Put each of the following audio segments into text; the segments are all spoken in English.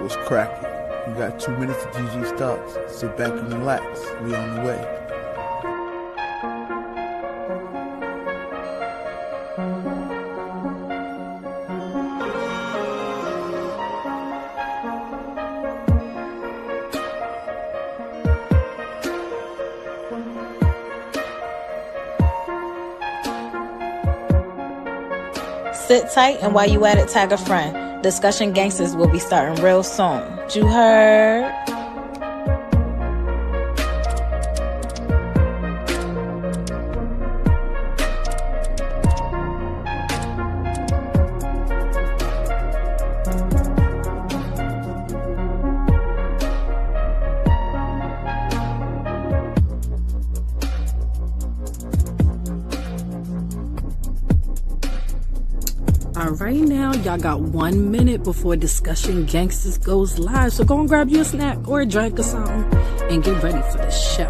What's cracking? You got 2 minutes to GG starts. Sit back and relax. We on the way. Sit tight, and while you at it, tag a friend. Discussion Gangsters will be starting real soon. You heard? Right now, y'all got 1 minute before Discussion Gangsters goes live. So go and grab you a snack or a drink or something and get ready for the show.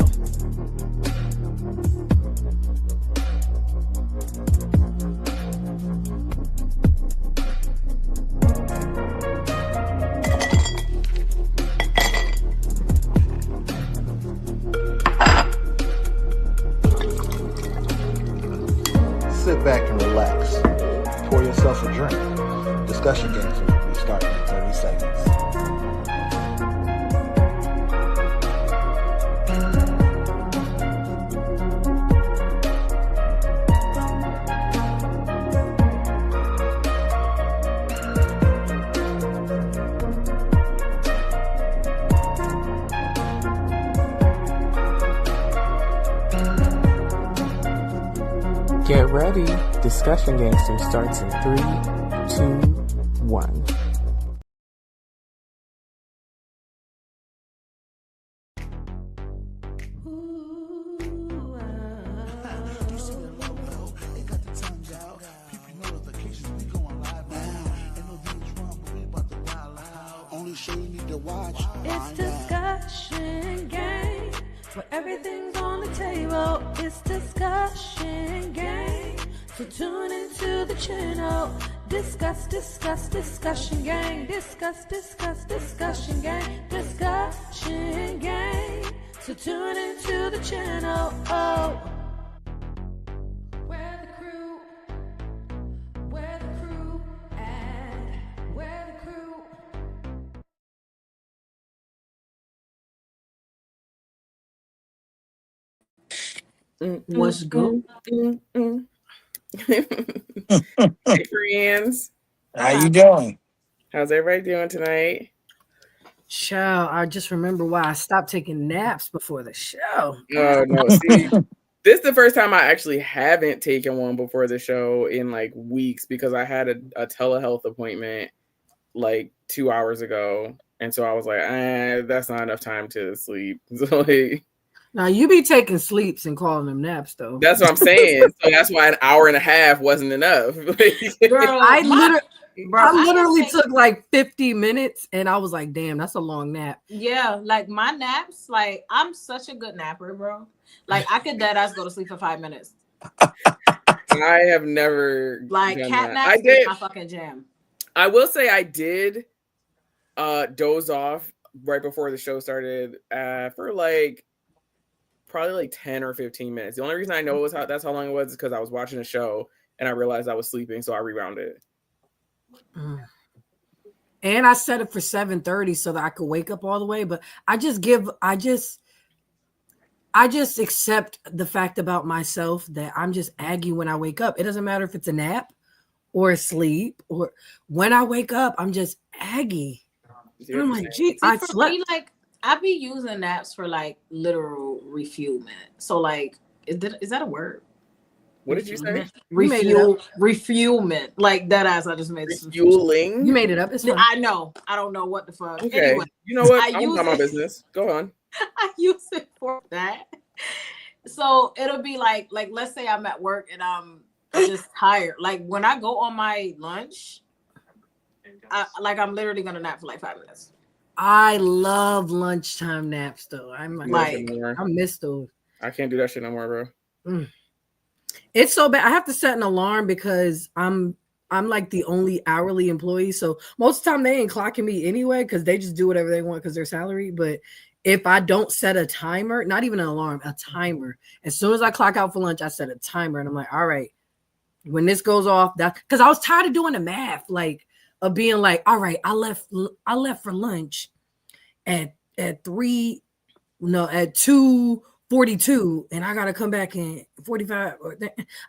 Sit back and relax. Pour yourself a drink. Discussion games will be starting in 30 seconds. Get ready. Discussion Gangster starts in 3, 2, 1. It's discussion game, where everything's on the table. It's discussion game, so tune into the channel. Discussion gang. Discussion gang. Discussion gang, so tune into the channel. Oh, where the crew at? Where the crew? What's good? Hey, friends. How you doing? How's everybody doing tonight? Child, I just remember why I stopped taking naps before the show. Oh, no. See, this is the first time I actually haven't taken one before the show in like weeks because I had a telehealth appointment like 2 hours ago. And so I was like, that's not enough time to sleep. So like, Now, you be taking sleeps and calling them naps, though. that's what I'm saying. So that's why an hour and a half wasn't enough. Girl, I I literally can take- took like 50 minutes, and I was like, damn, that's a long nap. Yeah, like my naps, like I'm such a good napper, bro. Like I could dead ass go to sleep for 5 minutes. I have never Like done cat that. naps I did. is my fucking jam. I will say I did doze off right before the show started for like probably like 10 or 15 minutes. The only reason I know that's how long it was is because I was watching a show and I realized I was sleeping, so I rewound it. And I set it for 7:30 so that I could wake up all the way. But I just accept the fact about myself that I'm just aggy when I wake up. It doesn't matter if it's a nap or a sleep, or when I wake up, I'm just aggy. And I'm like, gee, I For slept. me, like I be using naps for like literal refuelment. So like, is that a word? What did you say? Refuelment. Like that ass. I just made Refueling. You made it up. It's fine. I know. I don't know what the fuck. Okay. Anyway, You know what? I I'm use not my it. business. Go on. I use it for that. So it'll be like let's say I'm at work and I'm just tired. Like when I go on my lunch, I'm literally gonna nap for like 5 minutes. I love lunchtime naps though. I'm like I miss those. I can't do that shit no more, bro. It's so bad. I have to set an alarm because I'm I'm like the only hourly employee. So most of the time they ain't clocking me anyway because they just do whatever they want because they're salary. But if I don't set a timer, not even an alarm, a timer, as soon as I clock out for lunch, I set a timer and I'm like, all right, when this goes off, that because I was tired of doing the math, like of being like, all right, I left for lunch at 2:42, and I gotta come back in 45.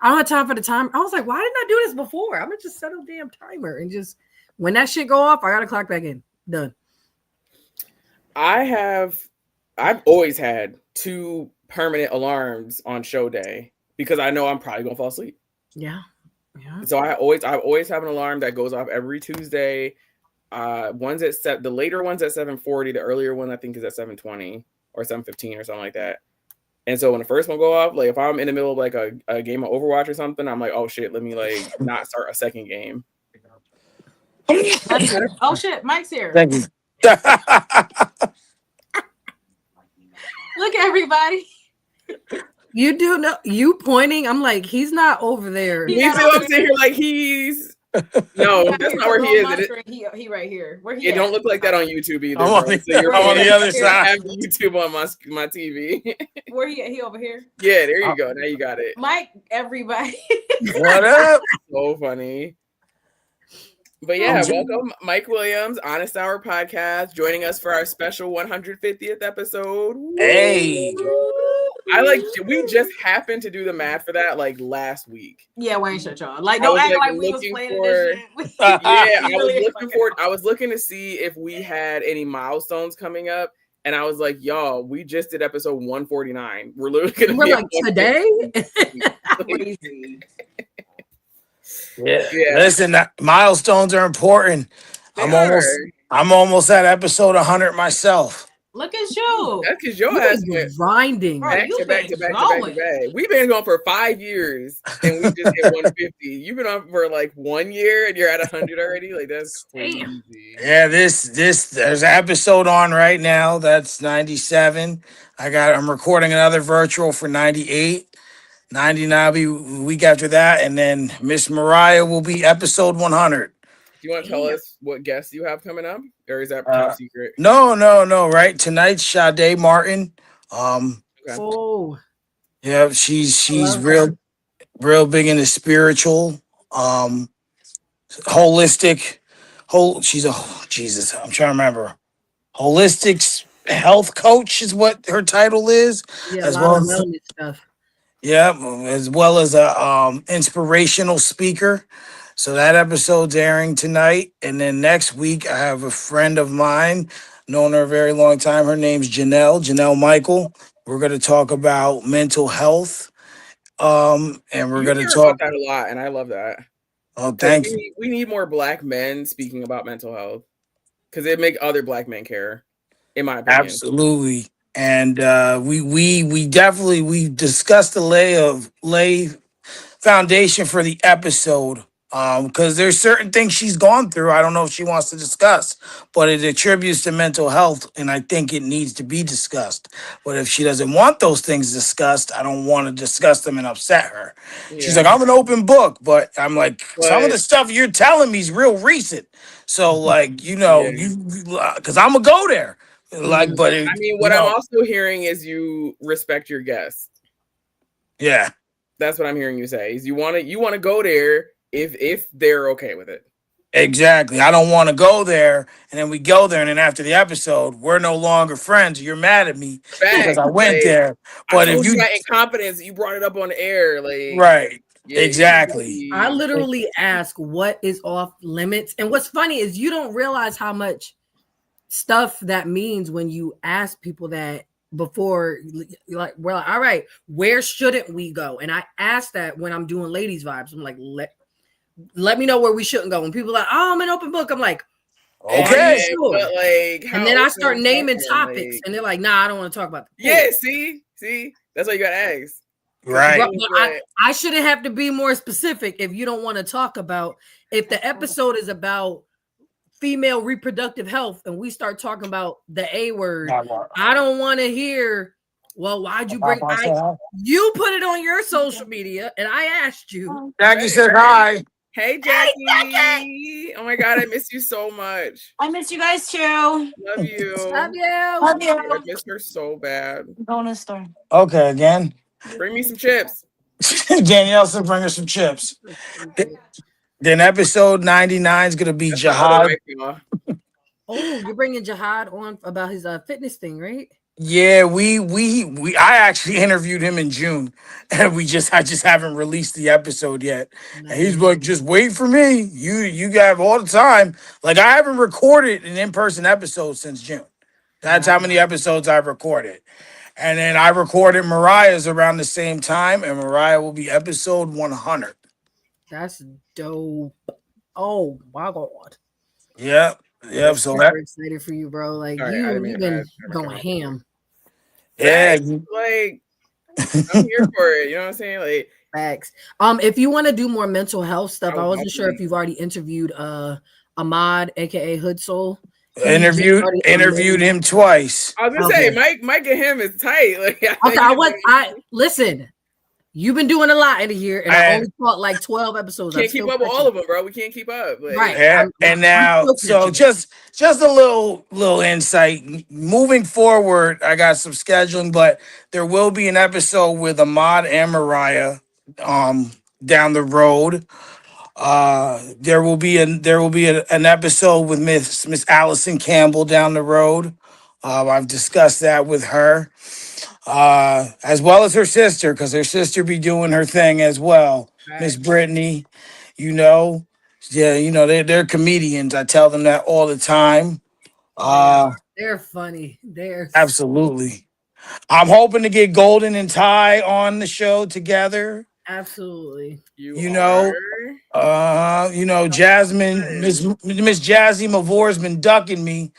I don't have time for the time. I was like, why didn't I do this before? I'm gonna just set a damn timer and just when that shit go off, I gotta clock back in. Done. I've always had 2 permanent alarms on show day because I know I'm probably gonna fall asleep. Yeah. So I always have an alarm that goes off every Tuesday. One's at the later one's at 7:40. The earlier one I think is at 7:20 or 7:15 or something like that. And so when the first one go off, like if I'm in the middle of like a game of Overwatch or something, I'm like, oh shit, let me like not start a second game. Oh shit, Mike's here. Thank you. Look, everybody. You do know you pointing. I'm like, he's not over there. You see what I'm saying here? Like he's no, that's not where he is. He right here. Where he? It don't look like that on YouTube either. I'm on the other side. I have YouTube on my TV. Where he at? He over here. Yeah, there you go. Now you got it. Mike, everybody. What up? So funny. But yeah, welcome Mike Williams, Honest Hour Podcast, joining us for our special 150th episode. Hey. We just happened to do the math for that like last week. Yeah, we ain't shut y'all. Like, don't act like we was planning this shit. Yeah, I was looking to see if we had any milestones coming up. And I was like, y'all, we just did episode 149. We're literally gonna be like today. Crazy. Yeah. Listen, milestones are important. I'm almost at episode 100 myself. Look at you. That's because your ass went grinding. Back to back. We've been going for 5 years and we just hit 150. You've been on for like 1 year and you're at 100 already. Like that's crazy. Yeah, there's an episode on right now. That's 97. I'm recording another virtual for 98. 99 will be week after that, and then Miss Mariah will be episode 100. Do you want to tell us what guests you have coming up, or is that top secret? No. Right, tonight's Sade Martin. Okay. Oh, yeah, she's real big into spiritual, holistic. Jesus, I'm trying to remember. Holistic health coach is what her title is, as well as wellness stuff. Yeah, as well as a inspirational speaker. So that episode's airing tonight. And then next week, I have a friend of mine, known her a very long time. Her name's Janelle Michael. We're going to talk about mental health. And we're going to talk about that a lot. And I love that. Oh, thank you. We need more Black men speaking about mental health because it make other Black men care, in my opinion. Absolutely. And we definitely discussed the lay foundation for the episode because there's certain things she's gone through. I don't know if she wants to discuss, but it attributes to mental health, and I think it needs to be discussed. But if she doesn't want those things discussed, I don't want to discuss them and upset her. Yeah. She's like, I'm an open book, but I'm like, some of the stuff you're telling me is real recent. So like, you because I'm gonna go there. Like, but I mean, what I'm also hearing is you respect your guests. Yeah, that's what I'm hearing you say. Is you want to go there if they're okay with it. Exactly. I don't want to go there, and then we go there, and then after the episode, we're no longer friends. You're mad at me because I went there. But if you got incompetence, you brought it up on the air, like right. Yeah, exactly. I literally ask what is off limits, and what's funny is you don't realize how much stuff that means when you ask people that before, like, we're like, all right, where shouldn't we go? And I ask that when I'm doing ladies vibes. I'm like, let me know where we shouldn't go. When people are like, oh, I'm an open book, I'm like, okay, sure. But like, and then I start naming topics, and they're like, nah, I don't want to talk about that. Yeah, see, that's what you gotta ask. Right. I shouldn't have to be more specific if you don't want to talk about. If the episode is about female reproductive health and we start talking about the A word, I don't want to hear, well, why'd you bring you put it on your social media and I asked you. Jackie said hi. Hey, Jackie. Oh my God, I miss you so much. I miss you guys too. Love you. Love you. Love you. I miss her so bad. Going to the store. Okay, again. Bring me some chips. Danielle said bring us some chips. Then episode 99 is gonna be That's my other Jihad. wife, y'all. Oh, you're bringing Jihad on about his fitness thing, right? Yeah, I actually interviewed him in June, and I just haven't released the episode yet. And he's like, just wait for me. You got all the time. Like I haven't recorded an in-person episode since June. That's how many episodes I've recorded. And then I recorded Mariah's around the same time, and Mariah will be episode 100. That's dope. Oh my God. Yep. I'm So super excited for you, bro. Like Sorry, you've been going ham. yeah, like I'm here for it. You know what I'm saying? Like facts. If you want to do more mental health stuff, I wasn't sure if definitely. you've already interviewed Ahmad, aka Hood Soul. Interviewed him twice. I was gonna say, Mike and him is tight. Like, I listen. You've been doing a lot in a year, and I only caught like 12 episodes. Can't keep up with all of them, bro. We can't keep up. Like, right. And now, so just a little insight. Moving forward, I got some scheduling, but there will be an episode with Ahmad and Mariah down the road. There will be an episode with Miss Allison Campbell down the road. I've discussed that with her. As well as her sister, because her sister be doing her thing as well. Miss Brittany, they're comedians. I tell them that all the time. They're funny. They're Absolutely. I'm hoping to get Golden and Ty on the show together. Absolutely. Jasmine, Miss Jazzy Mavor's been ducking me.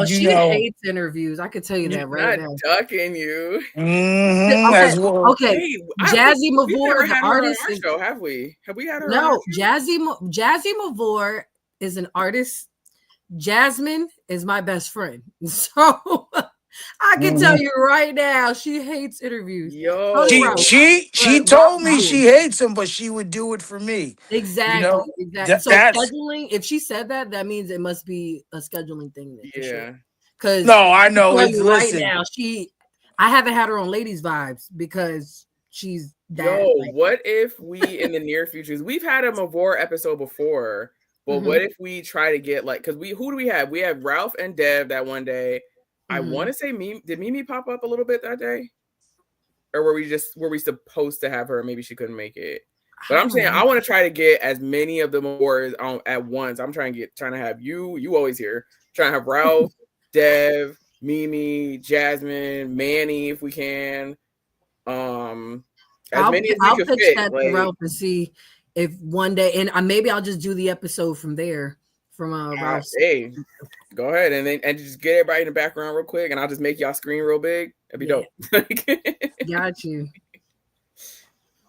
She hates interviews. I can tell you that right now. Ducking you. Okay. Jazzy Mavor, the artist. On our show, have we? Have we had her? No, Jazzy Mavor is an artist. Jasmine is my best friend. So I can tell you right now, she hates interviews. Yo, she told me she hates them, but she would do it for me. Exactly. Exactly. So scheduling, if she said that, that means it must be a scheduling thing. Yeah. Because I know. Listen, right now, I haven't had her on Ladies Vibes because she's that. What if we in the near future? We've had a Mavor episode before, but what if we try to get because who do we have? We have Ralph and Dev that one day. I want to say did Mimi pop up a little bit that day? Or were we supposed to have her? Maybe she couldn't make it. But I'm saying I want to try to get as many of them on at once. I'm trying to have you always here. Trying to have Ralph, Dev, Mimi, Jasmine, Manny if we can. As many as we can fit. That to Ralph and see if one day, and maybe I'll just do the episode from there. From Ralph. Hey, go ahead and just get everybody in the background real quick, and I'll just make y'all screen real big. That'd be dope. Got you.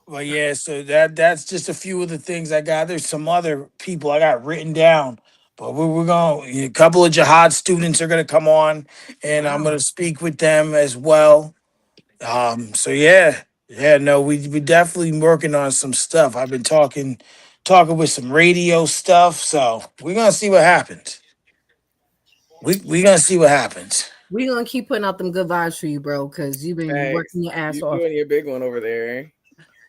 Well, yeah. So that's just a few of the things I got. There's some other people I got written down, but we're going. A couple of Jihad students are going to come on, and I'm going to speak with them as well. So yeah. No, we definitely working on some stuff. I've been talking with some radio stuff, so we're gonna see what happens. We're gonna see what happens. We're gonna keep putting out them good vibes for you, bro, because you've been working your ass off. You're doing your big one over there.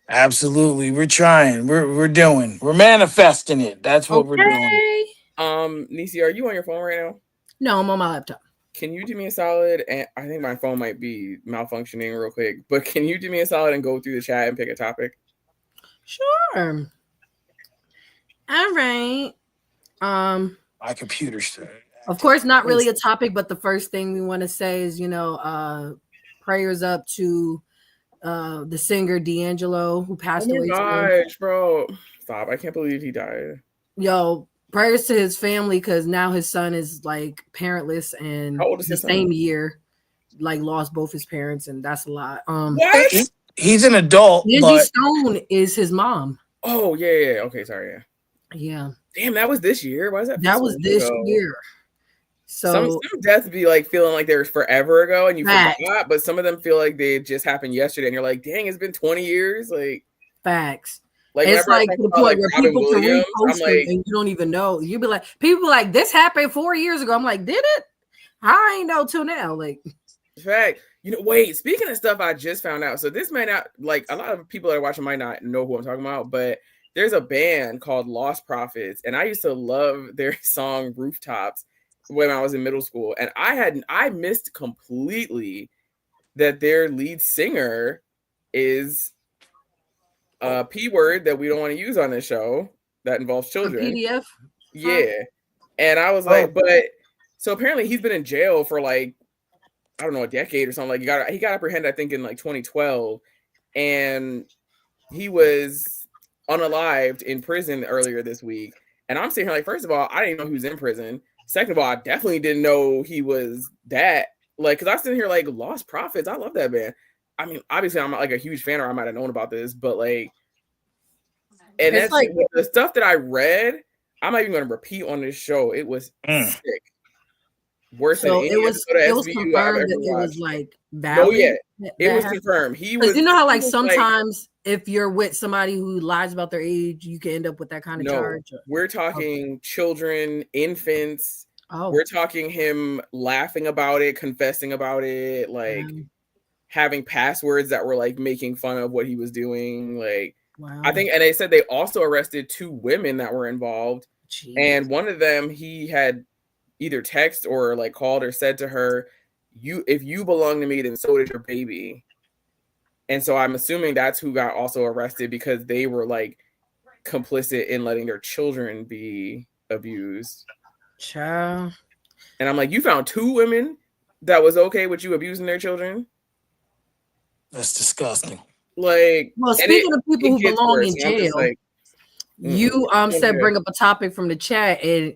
Absolutely, we're trying. We're manifesting it. That's what we're doing. Nisi, are you on your phone right now? No, I'm on my laptop. Can you do me a solid? And I think my phone might be malfunctioning real quick, but can you do me a solid and go through the chat and pick a topic? Sure. All right. My computer's of course, not really a topic, but the first thing we want to say is, prayers up to the singer D'Angelo who passed away. Gosh, bro. Stop. I can't believe he died. Yo, prayers to his family, because now his son is like parentless, and how old is the same year lost both his parents, and that's a lot. What? He's an adult. Angie Stone is his mom. Oh yeah. Okay, sorry. Yeah. Damn, that was this year. Why is that? That was this year. So some deaths be feeling like they were forever ago, and you forgot. But some of them feel like they just happened yesterday, and you're like, dang, it's been 20 years. Facts. Like It's whenever I like talk to the about like point where Robin people can Williams, I'm repost them like, and you don't even know. You be like, people be like, this happened 4 years ago. I'm like, did it? I ain't know till now. Like, in fact, wait, speaking of stuff I just found out. So this might not, like, a lot of people that are watching might not know who I'm talking about, but there's a band called Lost Prophets, and I used to love their song Rooftops when I was in middle school. And I missed completely that their lead singer is a P word that we don't want to use on this show that involves a children. PDF. Yeah. And I was like, but so apparently he's been in jail for like, I don't know, a decade or something. Like he got apprehended, I think, in like 2012, and he was unalived in prison earlier this week. And I'm sitting here like, first of all, I didn't know he was in prison. Second of all, I definitely didn't know he was that. Like, because I was sitting here like, Lost Prophets, I love that band. I mean, obviously, I'm not like a huge fan, or I might have known about this, but like, and It's that's like the stuff that I read. I'm not even going to repeat on this show. It was sick. Worse than so any it was episode of SVU I've confirmed ever that it was watched. like No, valid. yeah, it was happened? confirmed. He Because was. you know how he like was, sometimes if you're with somebody who lies about their age, you can end up with that kind of no, charge. we're talking children, infants. Oh, We're talking him laughing about it, confessing about it, like having passwords that were like making fun of what he was doing. Like, wow. I think, and they said they also arrested 2 women that were involved. Jeez. And one of them, he had either text or like called or said to her, if you belong to me, then so does your baby. And so I'm assuming that's who got also arrested, because they were like complicit in letting their children be abused. Child. And I'm like, you found 2 women that was okay with you abusing their children? That's disgusting. Like, well, speaking of people who belong in so jail, like, you said bring up a topic from the chat, and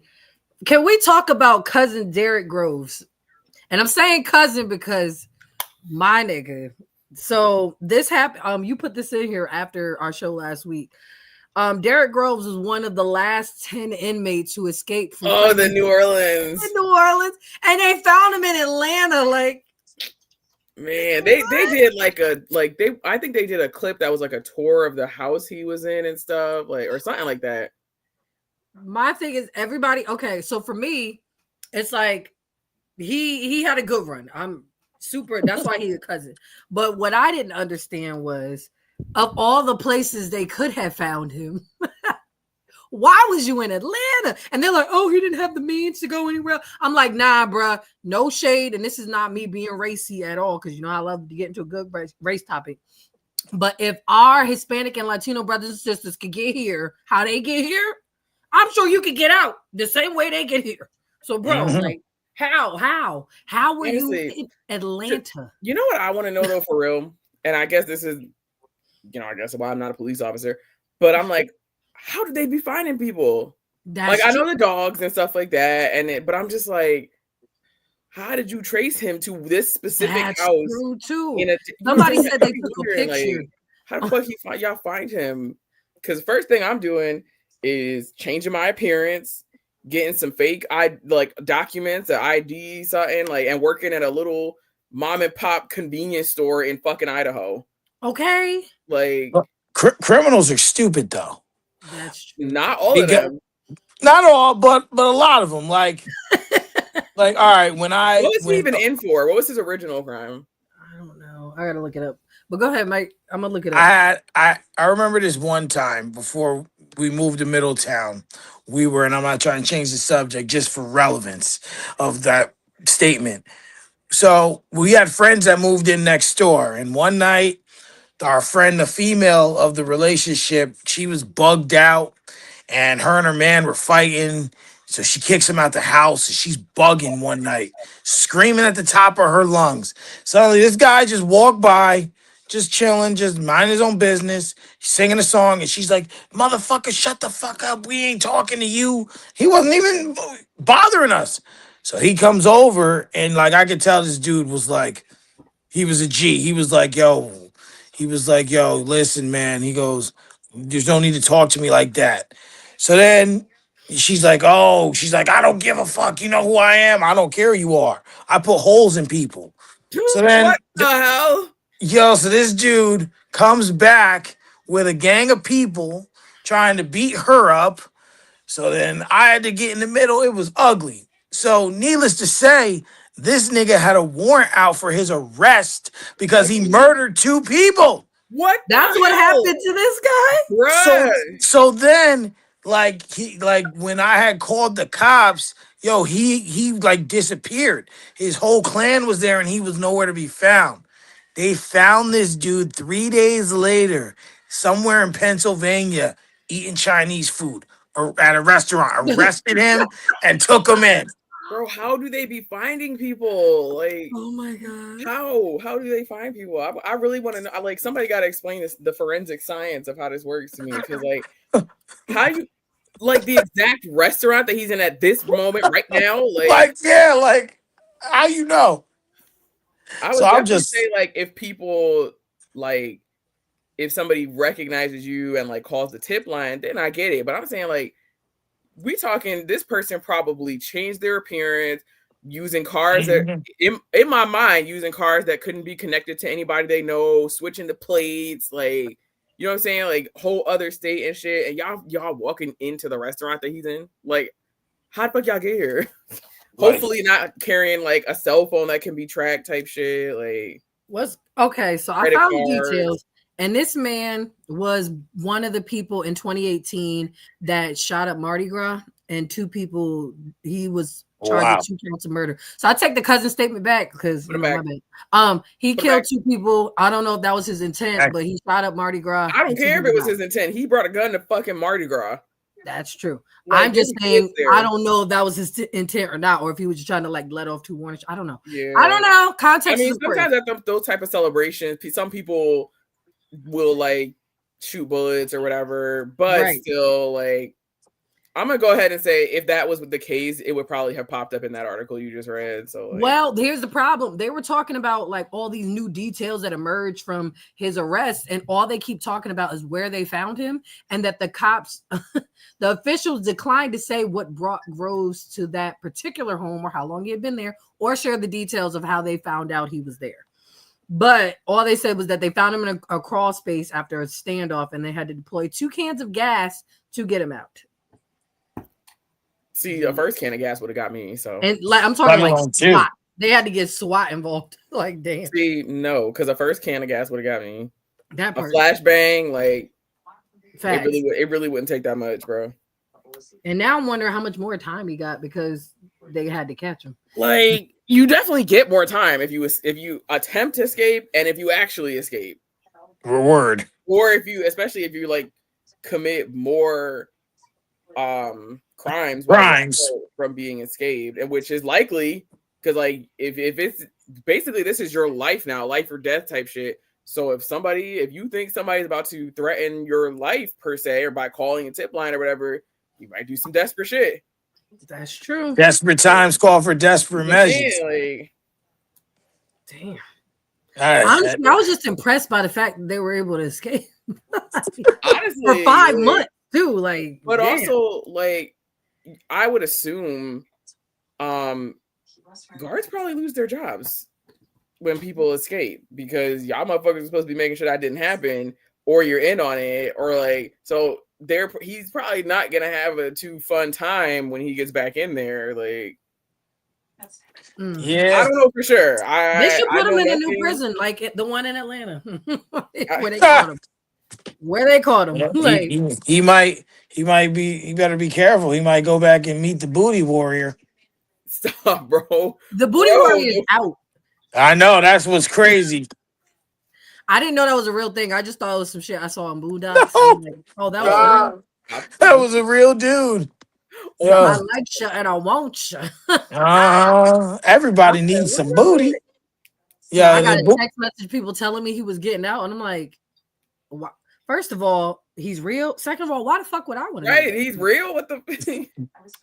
can we talk about cousin Derek Groves? And I'm saying cousin because my nigga. So this happened. You put this in here after our show last week. Derek Groves was one of the last 10 inmates who escaped from the New Orleans. In New Orleans, and they found him in Atlanta. Like, man, they did I think they did a clip that was like a tour of the house he was in and stuff, like, or something like that. My thing is everybody. Okay, so for me, it's like he had a good run. I'm super. That's why he's a cousin. But what I didn't understand was, of all the places they could have found him, why was you in Atlanta? And they're like, oh, he didn't have the means to go anywhere else. I'm like, nah, bruh, no shade. And this is not me being racy at all, because, I love to get into a good race topic. But if our Hispanic and Latino brothers and sisters could get here, how they get here, I'm sure you could get out the same way they get here. So, bro, like, how were Honestly, you in Atlanta? You know what I want to know though, for real? And I guess this is, I guess why I'm not a police officer, but I'm like, how did they be finding people? That's I know the dogs and stuff like that, but I'm just like, how did you trace him to this specific house? True too. Somebody said they took a picture. Like, how the fuck y'all find him? Because first thing I'm doing is changing my appearance, getting some fake documents, an ID, something like, and working at a little mom and pop convenience store in fucking Idaho. Okay. Like, criminals are stupid though. That's true. Not all of them. Not all, but a lot of them. Like, all right, what was he even in for? What was his original crime? I don't know. I gotta look it up. But go ahead, Mike. I'm gonna look it up. I remember this one time before we moved to Middletown. We were, and I'm not trying to change the subject just for relevance of that statement. So we had friends that moved in next door, and one night, our friend, the female of the relationship, she was bugged out, and her and her man were fighting. So she kicks him out the house, and she's bugging one night, screaming at the top of her lungs. Suddenly, this guy just walked by, just chilling, just minding his own business, singing a song, and she's like, motherfucker, shut the fuck up. We ain't talking to you. He wasn't even bothering us. So he comes over, and like I could tell this dude was like, he was a G. He was like, yo, listen, man. He goes, there's no need to talk to me like that. So then she's like, I don't give a fuck. You know who I am? I don't care who you are. I put holes in people. So then, what the hell? So this dude comes back with a gang of people trying to beat her up. So then I had to get in the middle. It was ugly. So needless to say, this nigga had a warrant out for his arrest because he murdered 2 people. What? That's what happened to this guy? Bruh. So then, like when I had called the cops, yo, he like disappeared. His whole clan was there and he was nowhere to be found. They found this dude 3 days later, somewhere in Pennsylvania, eating Chinese food or at a restaurant. Arrested him and took him in. Bro, how do they be finding people? Like, Oh my god. how do they find people? I really want to know. Like, somebody got to explain this, the forensic science of how this works to me. Because, like, how you, like, the exact restaurant that he's in at this moment right now, Like, how you know? I would definitely say, like, if people, like, if somebody recognizes you and, like, calls the tip line, then I get it. But I'm saying, like, we talking, this person probably changed their appearance using cars that, in my mind, using cars that couldn't be connected to anybody they know, switching the plates, like, you know what I'm saying? Like, whole other state and shit. And y'all walking into the restaurant that he's in. Like, how the fuck y'all get here? Hopefully not carrying like a cell phone that can be tracked type shit. Like, what's okay? So I found the details, and this man was one of the people in 2018 that shot up Mardi Gras, and 2 people. He was charged with 2 counts of murder. So I take the cousin statement back because he killed 2 people. I don't know if that was his intent, but he shot up Mardi Gras. I don't care if it was his intent. He brought a gun to fucking Mardi Gras. That's true. Like, I'm just saying, I don't know if that was his intent or not, or if he was just trying to like let off 2 warnings. I don't know. Yeah, I don't know. Context. I mean, sometimes at those type of celebrations, some people will like shoot bullets or whatever, but still, like, I'm gonna go ahead and say if that was the case, it would probably have popped up in that article you just read. So, like, well, here's the problem. They were talking about like all these new details that emerged from his arrest, and all they keep talking about is where they found him, and that the cops, the officials declined to say what brought Groves to that particular home or how long he had been there, or share the details of how they found out he was there. But all they said was that they found him in a crawl space after a standoff, and they had to deploy 2 cans of gas to get him out. See, a first can of gas would have got me. So, and like I'm talking like SWAT. They had to get SWAT involved. Like, damn. See, no, because a first can of gas would have got me. That part. A flashbang, like, it really wouldn't take that much, bro. And now I'm wondering how much more time he got because they had to catch him. Like, you definitely get more time if you attempt to escape and if you actually escape. Reward. Or especially if you like commit more crimes from being escaped, and which is likely because like if it's basically this is your life now, life or death type shit. So if you think somebody's about to threaten your life per se, or by calling a tip line or whatever, you might do some desperate shit. That's true. Desperate times call for desperate measures. Like, damn. Honestly, I was just impressed by the fact that they were able to escape. Honestly, for 5 months too. Like, but also like I would assume guards probably lose their jobs when people escape because y'all motherfuckers are supposed to be making sure that didn't happen, or you're in on it, or like so he's probably not gonna have a too fun time when he gets back in there. Like, yeah, I don't know for sure. They should put him in a new prison, like the one in Atlanta, where they caught him. Like, he might be. He better be careful. He might go back and meet the booty warrior. Stop, bro. The booty warrior is out. I know, that's what's crazy. I didn't know that was a real thing. I just thought it was some shit I saw on Boondocks. Like, oh, that was real. That was a real dude. I like you and I want you. Everybody needs some booty. Yeah, I got a text message people telling me he was getting out, and I'm like, first of all, he's real. Second of all, why the fuck would I want to know? Right, he's real. What the?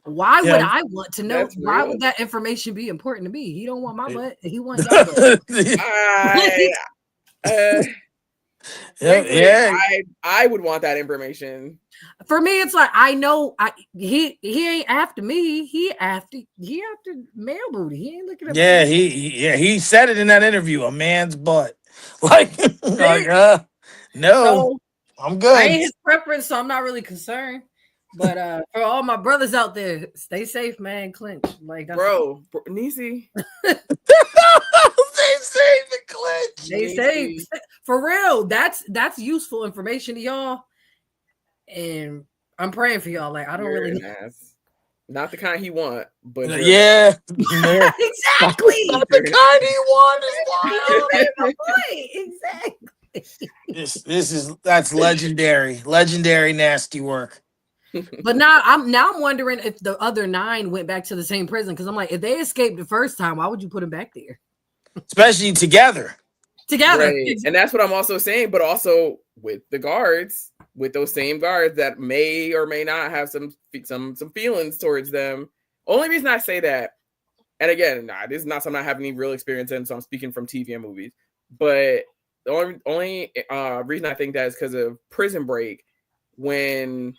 Why would I want to know? Why would that information be important to me? He don't want my butt. He wants your butt. I would want that information. For me, it's like I know he ain't after me. He after male booty. He ain't looking at me. He said it in that interview. A man's butt. Like no. I'm I good. ain't his preference, so I'm not really concerned. But for all my brothers out there, stay safe, man. Clinch. Like that's Bro, Nisi. They say the clinch. stay safe. For real. That's useful information to y'all. And I'm praying for y'all. Like I don't You're really an know. ass. Not the kind he want, but you're Yeah. Exactly. Not the kind he wanted. You made my point. Exactly. That's legendary. Legendary nasty work. But now I'm wondering if the other 9 went back to the same prison, because I'm like, if they escaped the first time, why would you put them back there Especially together. right. And that's what I'm also saying, but also with the guards, with those same guards that may or may not have some feelings towards them. Only reason I say that, and again, this is not something I have any real experience in, so I'm speaking from TV and movies. But the only reason I think that is because of Prison Break, when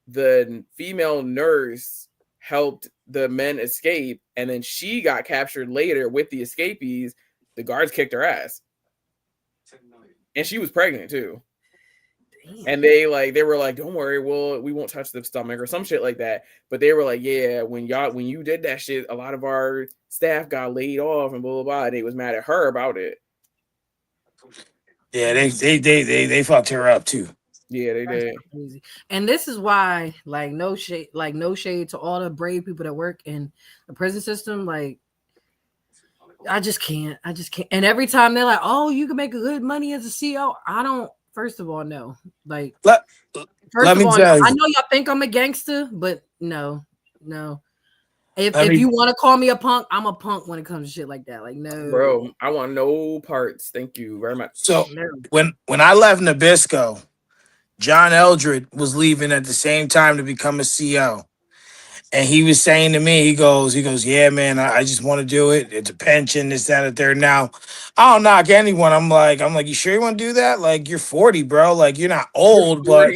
the female nurse helped the men escape, and then she got captured later with the escapees. The guards kicked her ass, and she was pregnant too. And they were like, "Don't worry, we won't touch the stomach," or some shit like that. But they were like, "Yeah, when you did that shit, a lot of our staff got laid off and blah blah blah." And they was mad at her about it. Yeah, they fucked her up too. Yeah, they did. Crazy. And this is why, like, no shade to all the brave people that work in the prison system. Like, I just can't. And every time they're like, "Oh, you can make a good money as a CEO," I don't. First of all, no. Like, let me tell you. I know y'all think I'm a gangster, but no. If you want to call me a punk, I'm a punk when it comes to shit like that. Like, no, bro, I want no parts. Thank you very much. So when I left Nabisco, John Eldred was leaving at the same time to become a CO. And he was saying to me, he goes, "Yeah, man, I just want to do it. It's a pension, this, that, and third." Now, I don't knock anyone. I'm like, "You sure you want to do that? Like, you're 40, bro. Like, you're not old, but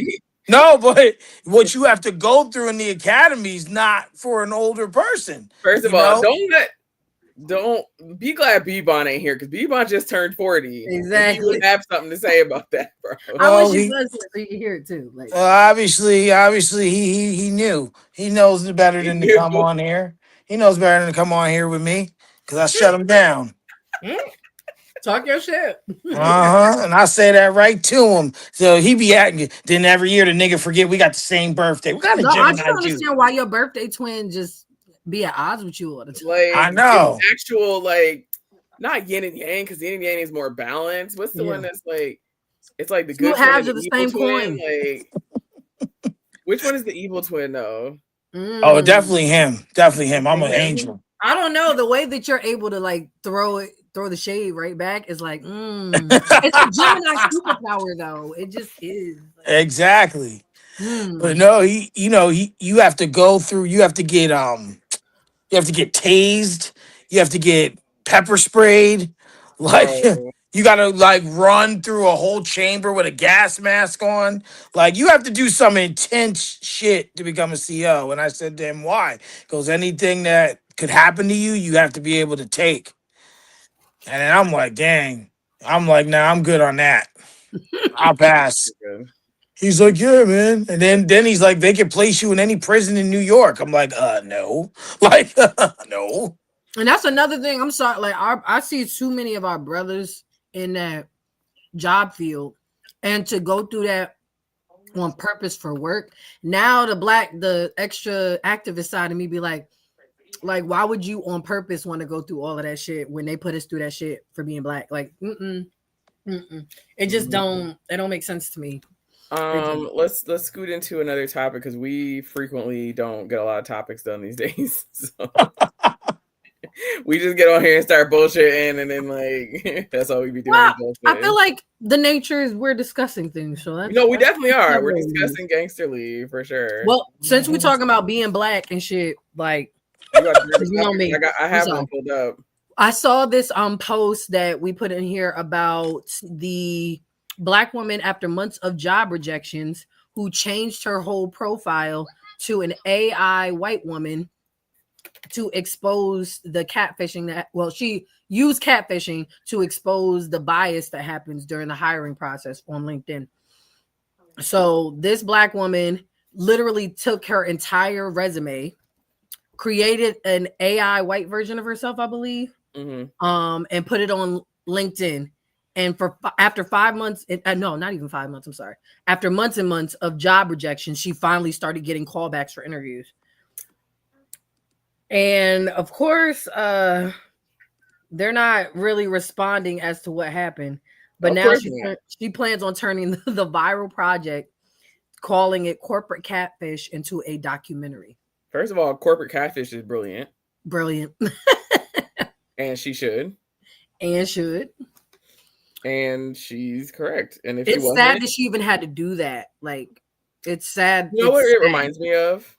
no, but what you have to go through in the academy is not for an older person." First of all, don't be glad B-Bon ain't here, because B-Bon just turned 40. Exactly. He would have something to say about that, bro. I wish he was here so you can hear it too. Like, obviously, he knew. He knows better than to come on here. He knows better than to come on here with me, because I shut him down. Talk your shit. And I say that right to him. So he be acting. Then every year the nigga forget we got the same birthday. We got a Gemini. I just don't understand why your birthday twin just be at odds with you all the time. Like, I know. Actual, not yin and yang, because yin and yang is more balanced. What's the one that's like, it's like the good two halves of the same twin? coin. Like, which one is the evil twin though? Oh, definitely him. Definitely him. I'm an angel. I don't know. The way that you're able to like throw the shade right back is like, it's a Gemini superpower though. It just is. Exactly. But no, you have to go through, you have to get tased, you have to get pepper sprayed, like you gotta like run through a whole chamber with a gas mask on. Like, you have to do some intense shit to become a CO. And I said to him, "Why?" Because anything that could happen to you, you have to be able to take. And then I'm like, dang. I'm like, nah, I'm good on that. I'll pass. He's like, "Yeah, man." And then he's like, "They can place you in any prison in New York." I'm like, no. Like, no. And that's another thing. I'm sorry. Like, I see too many of our brothers in that job field, and to go through that on purpose for work. Now the extra activist side of me be like, why would you on purpose want to go through all of that shit when they put us through that shit for being black? Like, it just don't make sense to me. Let's scoot into another topic, because we frequently don't get a lot of topics done these days. So we just get on here and start bullshitting, and then like that's all we be doing. Well, I feel like the nature is we're discussing things. So we definitely are. We're discussing Gangsterly for sure. Well, since we're talking about being black and shit, like, you know me. I have one pulled up. I saw this post that we put in here about the black woman after months of job rejections who changed her whole profile to an AI white woman to expose the catfishing she used catfishing to expose the bias that happens during the hiring process on LinkedIn. So this black woman literally took her entire resume, created an AI white version of herself, I believe, and put it on LinkedIn. And after 5 months, no, not even 5 months. I'm sorry. After months and months of job rejection, she finally started getting callbacks for interviews. And of course, they're not really responding as to what happened. But now she plans on turning the viral project, calling it Corporate Catfish, into a documentary. First of all, Corporate Catfish is brilliant. Brilliant. And she should. And should. And she's correct. And if it's sad that she even had to do that. Like, it's sad. You know what it reminds me of?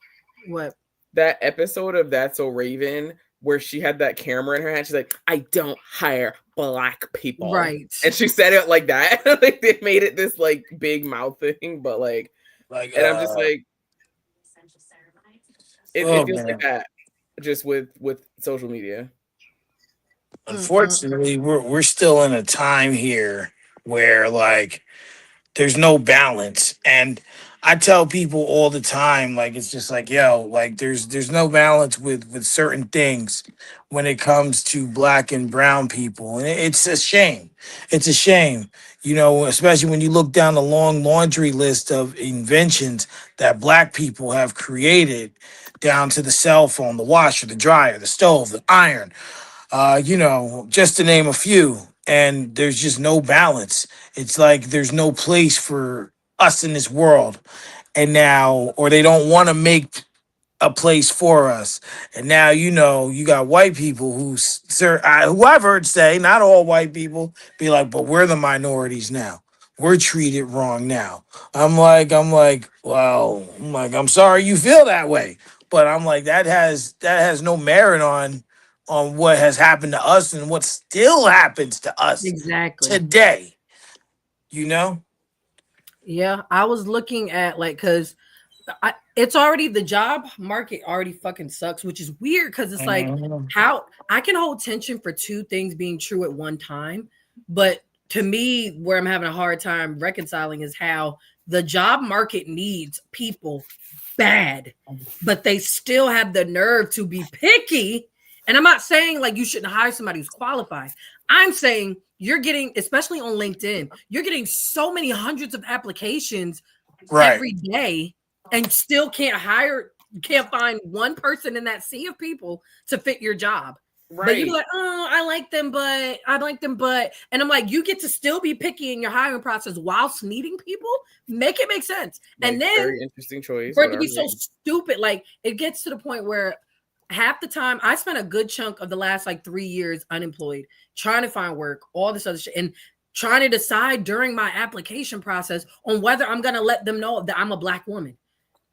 What? That episode of That's So Raven where she had that camera in her hand. She's like, I don't hire black people. Right. And she said it like that. Like they made it this like big mouth thing, but like and I'm just like it feels like that just with social media. Unfortunately, we're still in a time here where like there's no balance. And I tell people all the time, like, it's just like, yo, like there's no balance with certain things when it comes to black and brown people. And it's a shame. It's a shame, you know, especially when you look down the long laundry list of inventions that black people have created, down to the cell phone, the washer, the dryer, the stove, the iron, you know, just to name a few. And there's just no balance. It's like there's no place for us in this world. And now, or they don't want to make a place for us. And now, you know, you got white people who, who I've heard say, not all white people, be like, but we're the minorities now. We're treated wrong now. I'm like, well, I'm sorry you feel that way. But I'm like, that has no merit on what has happened to us and what still happens to us today, you know? Yeah, I was looking at like, because it's already, the job market already fucking sucks, which is weird because it's like how I can hold tension for two things being true at one time. But to me, where I'm having a hard time reconciling is how the job market needs people bad, but they still have the nerve to be picky. And I'm not saying like you shouldn't hire somebody who's qualified. I'm saying you're getting, especially on LinkedIn, you're getting so many hundreds of applications every day and still can't find one person in that sea of people to fit your job. Right. But you're like, oh, I like them, but, and I'm like, you get to still be picky in your hiring process whilst needing people. Make it make sense. And then very interesting choice for it to be so stupid, like it gets to the point where half the time I spent a good chunk of the last like 3 years unemployed, trying to find work, all this other shit, and trying to decide during my application process on whether I'm going to let them know that I'm a black woman.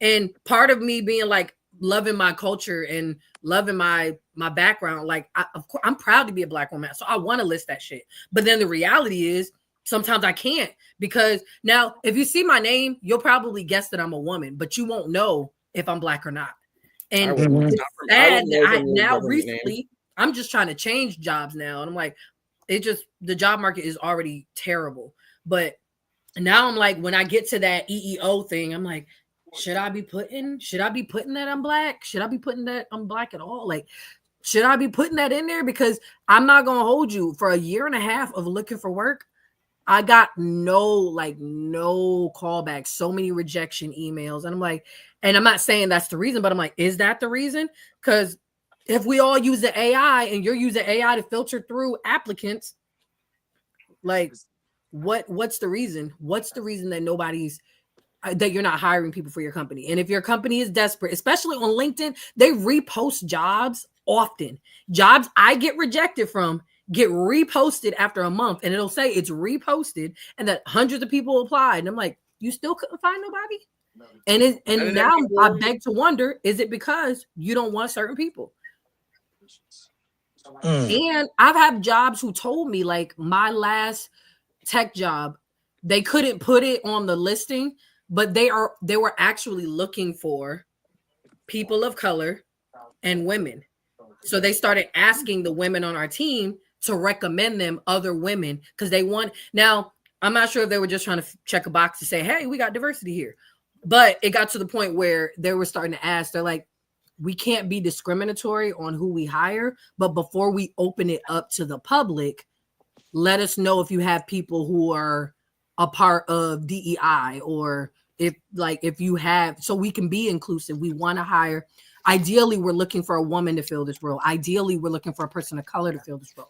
And part of me being like loving my culture and loving my background, like of course I'm proud to be a black woman, so I want to list that shit. But then the reality is sometimes I can't, because now if you see my name, you'll probably guess that I'm a woman, but you won't know if I'm black or not. And it's sad that now recently I'm just trying to change jobs now, and I'm like, the job market is already terrible. But now I'm like, when I get to that EEO thing, I'm like, should I be putting that I'm black? Should I be putting that I'm black at all? Like, should I be putting that in there? Because I'm not gonna hold you, for a year and a half of looking for work, I got no callbacks, so many rejection emails. And I'm like, and I'm not saying that's the reason, but I'm like, is that the reason? Because if we all use the AI and you're using AI to filter through applicants, like what's the reason? What's the reason that that you're not hiring people for your company? And if your company is desperate, especially on LinkedIn, they repost jobs often. Jobs I get rejected from get reposted after a month, and it'll say it's reposted and that hundreds of people applied. And I'm like, you still couldn't find nobody? And now I beg to wonder, is it because you don't want certain people? And I've had jobs who told me, like my last tech job, they couldn't put it on the listing, but they were actually looking for people of color and women. So they started asking the women on our team to recommend them other women, because they want. Now, I'm not sure if they were just trying to check a box to say, hey, we got diversity here. But it got to the point where they were starting to ask, they're like, we can't be discriminatory on who we hire, but before we open it up to the public, let us know if you have people who are a part of DEI, or if you have, so we can be inclusive. We want to hire. Ideally, we're looking for a woman to fill this role. Ideally, we're looking for a person of color to fill this role.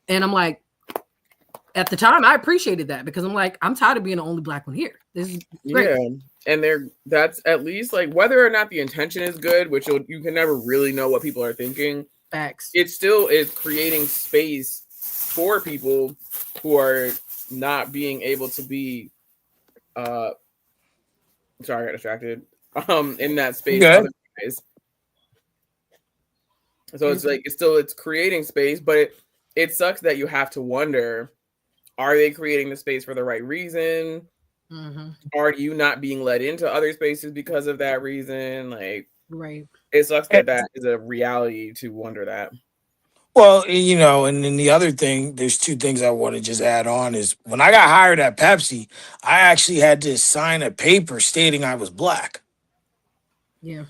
And I'm like, at the time, I appreciated that because I'm like, I'm tired of being the only Black one here. This is great. Yeah, and that's at least like whether or not the intention is good, which you can never really know what people are thinking. Facts. It still is creating space for people who are not being able to be. Sorry, I got distracted. In that space. So it's like it's creating space, but it sucks that you have to wonder. Are they creating the space for the right reason? Mm-hmm. Are you not being let into other spaces because of that reason? Like, right. It sucks that is a reality to wonder that. Well, and then the other thing, there's two things I want to just add on is when I got hired at Pepsi, I actually had to sign a paper stating I was Black. Yeah.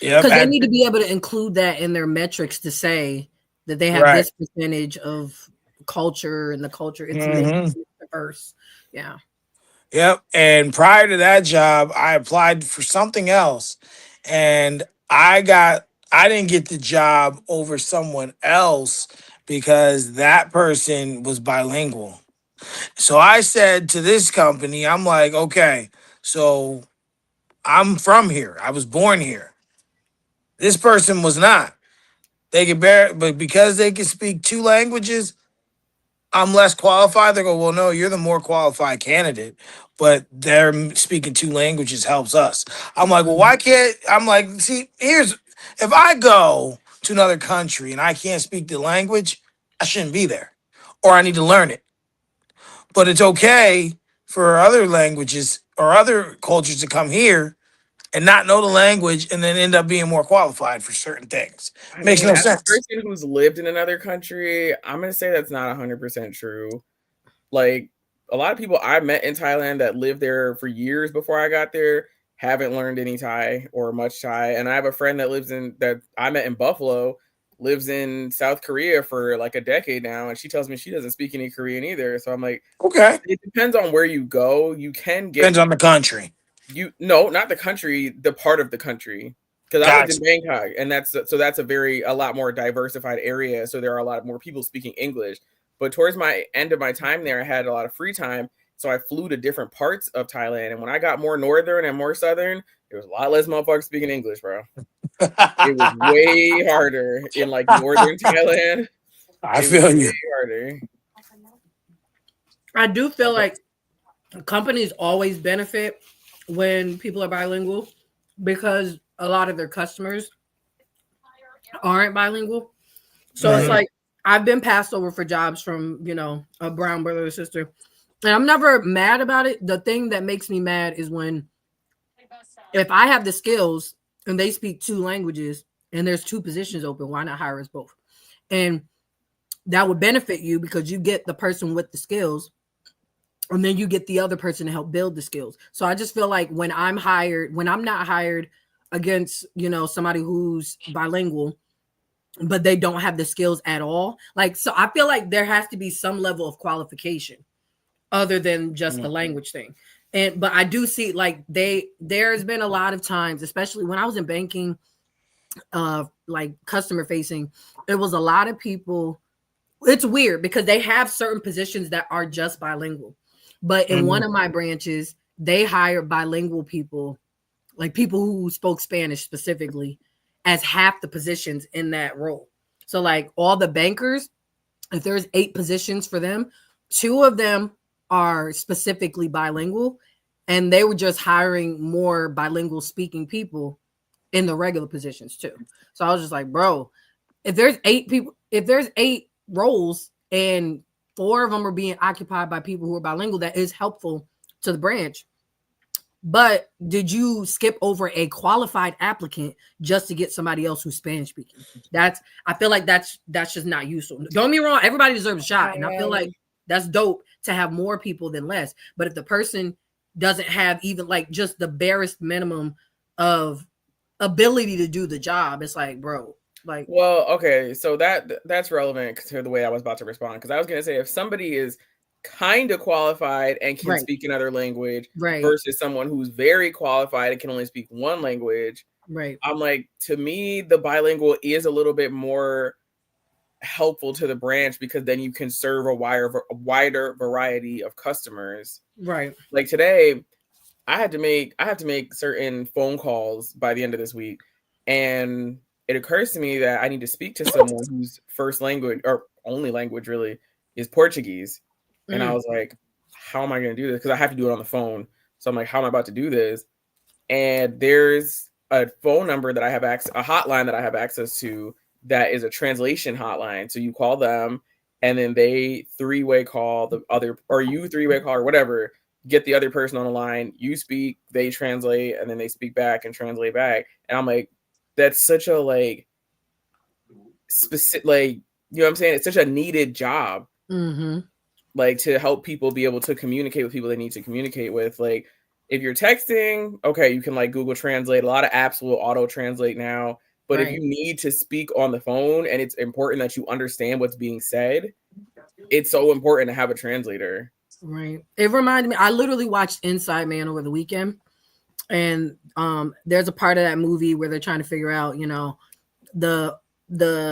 Yeah. Because they need to be able to include that in their metrics to say that they have this percentage of culture, and the culture it's diverse. Yeah. Yep. And prior to that job, I applied for something else, and I didn't get the job over someone else because that person was bilingual. So I said to this company, I'm like, okay, so I'm from here. I was born here. This person was not. They could but because they can speak two languages, I'm less qualified. They go, well, no, you're the more qualified candidate, but they're speaking two languages helps us. I'm like, well, why can't, I'm like, see, if I go to another country and I can't speak the language, I shouldn't be there, or I need to learn it. But it's okay for other languages or other cultures to come here and not know the language and then end up being more qualified for certain things. Makes no sense. As a person who's lived in another country, I'm going to say that's not 100% true. Like, a lot of people I met in Thailand that lived there for years before I got there haven't learned any Thai or much Thai. And I have a friend that I met in Buffalo, lives in South Korea for like a decade now, and she tells me she doesn't speak any Korean either. So I'm like, okay, it depends on where you go. You can get depends on the country. No, not the country, the part of the country. Because I lived in Bangkok, and that's a lot more diversified area. So there are a lot more people speaking English. But towards my end of my time there, I had a lot of free time. So I flew to different parts of Thailand. And when I got more northern and more southern, there was a lot less motherfuckers speaking English, bro. It was way harder in like northern Thailand. I feel you. Way harder. I do feel like companies always benefit when people are bilingual because a lot of their customers aren't bilingual. So it's like I've been passed over for jobs from, a brown brother or sister. And I'm never mad about it. The thing that makes me mad is if I have the skills and they speak two languages and there's two positions open, why not hire us both? And that would benefit you because you get the person with the skills and then you get the other person to help build the skills. So I just feel like when I'm not hired against, somebody who's bilingual, but they don't have the skills at all. Like, so I feel like there has to be some level of qualification other than just the language thing. But I do see like there's been a lot of times, especially when I was in banking, like customer facing, it was a lot of people. It's weird because they have certain positions that are just bilingual. But in one of my branches, they hired bilingual people, like people who spoke Spanish specifically, as half the positions in that role. So like all the bankers, if there's 8 positions for them, 2 of them are specifically bilingual, and they were just hiring more bilingual speaking people in the regular positions too. So I was just like, bro, if there's 8 roles and 4 of them are being occupied by people who are bilingual, that is helpful to the branch. But did you skip over a qualified applicant just to get somebody else who's Spanish speaking? I feel like that's just not useful. Don't get me wrong, everybody deserves a shot. And I feel like that's dope to have more people than less. But if the person doesn't have even like just the barest minimum of ability to do the job, it's like, bro, like, well, okay, so that's relevant to the way I was about to respond, because I was going to say if somebody is kind of qualified and can right, speak another language right, versus someone who's very qualified and can only speak one language, right, I'm like, to me, the bilingual is a little bit more helpful to the branch, because then you can serve a wider variety of customers. right. Like today, I have to make certain phone calls by the end of this week, and it occurs to me that I need to speak to someone whose first language or only language really is Portuguese. And I was like, how am I going to do this? Because I have to do it on the phone. So I'm like, how am I about to do this? And there's a phone number that I have a hotline that I have access to that is a translation hotline. So you call them, and then they three-way call the other, or you three-way call or whatever, get the other person on the line, you speak, they translate, and then they speak back and translate back. And I'm like, that's such a like specific, like, you know what I'm saying? It's such a needed job. Mm-hmm. Like, to help people be able to communicate with people they need to communicate with. Like, if you're texting, okay, you can like Google Translate. A lot of apps will auto translate now. But if you need to speak on the phone and it's important that you understand what's being said, it's so important to have a translator. Right. It reminded me, I literally watched Inside Man over the weekend. And there's a part of that movie where they're trying to figure out, you know, the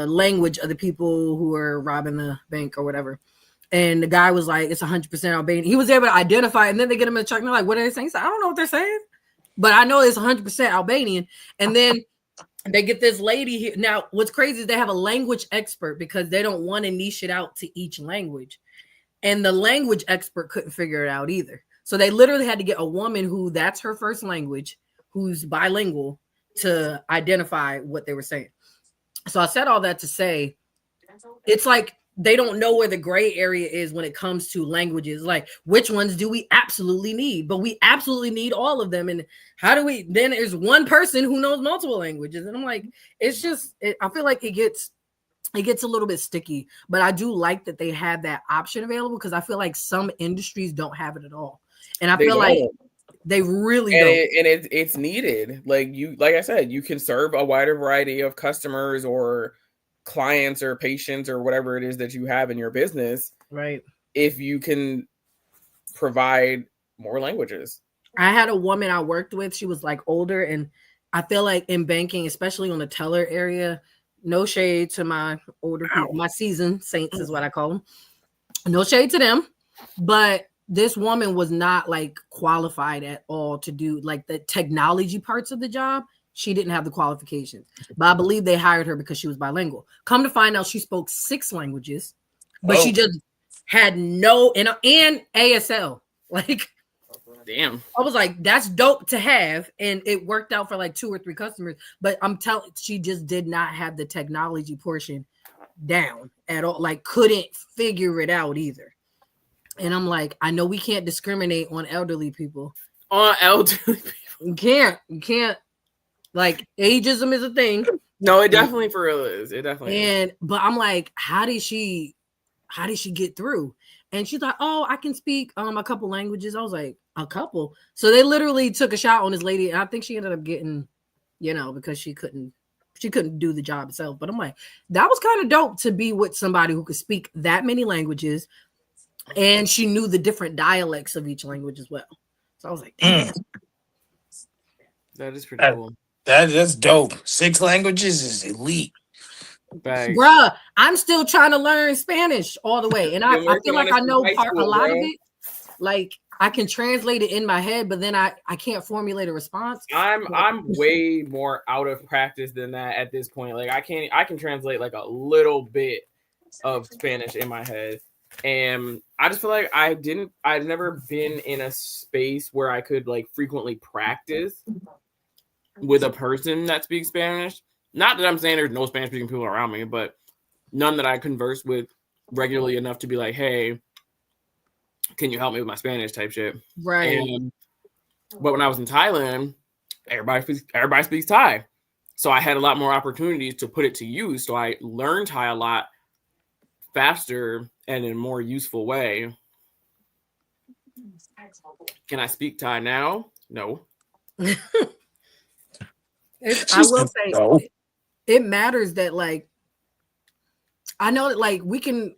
language of the people who are robbing the bank or whatever. And the guy was like, it's 100% Albanian. He was able to identify it, and then they get him in the truck and they're like, what are they saying? He's like, I don't know what they're saying, but I know it's 100% Albanian. And then they get this lady here. Now, what's crazy is they have a language expert because they don't want to niche it out to each language. And the language expert couldn't figure it out either. So they literally had to get a woman who that's her first language, who's bilingual, to identify what they were saying. So I said all that to say, it's like they don't know where the gray area is when it comes to languages. Like, which ones do we absolutely need? But we absolutely need all of them. And how do we, then there's one person who knows multiple languages. And I'm like, it's just, I feel like it gets a little bit sticky, but I do like that they have that option available, because I feel like some industries don't have it at all. And I feel like they really don't. And it's needed. Like I said, you can serve a wider variety of customers or clients or patients or whatever it is that you have in your business, right? If you can provide more languages. I had a woman I worked with, she was like older, and I feel like in banking, especially on the teller area, no shade to my older people, my seasoned saints is what I call them, no shade to them, but this woman was not like qualified at all to do like the technology parts of the job. She didn't have the qualifications, but I believe they hired her because she was bilingual. Come to find out, she spoke 6 languages, but she just had no and ASL. Like, damn, I was like, that's dope to have, and it worked out for like 2 or 3 customers. But I'm telling, she just did not have the technology portion down at all. Like, couldn't figure it out either. And I'm like, I know we can't discriminate on elderly people. On elderly people, you can't. Like, ageism is a thing. No, it definitely for real is. It definitely is. But I'm like, how did she get through? And she's like, oh, I can speak a couple languages. I was like, a couple? So they literally took a shot on this lady, and I think she ended up getting, because she couldn't do the job itself. But I'm like, that was kind of dope to be with somebody who could speak that many languages, and she knew the different dialects of each language as well. So I was like, damn. That is pretty cool. That's dope. 6 languages is elite. Bags. Bruh, I'm still trying to learn Spanish all the way. And I feel like I know a lot of it. Like, I can translate it in my head, but then I can't formulate a response. I'm way more out of practice than that at this point. Like, I can translate like a little bit of Spanish in my head. And I just feel like I've never been in a space where I could like frequently practice with a person that speaks Spanish. Not that I'm saying there's no Spanish speaking people around me, but none that I converse with regularly enough to be like, hey, can you help me with my Spanish type shit? Right. But when I was in Thailand, everybody speaks Thai. So I had a lot more opportunities to put it to use. So I learned Thai a lot faster and in a more useful way. Can I speak Thai now? No. I She will said say no. it matters that like I know that like we can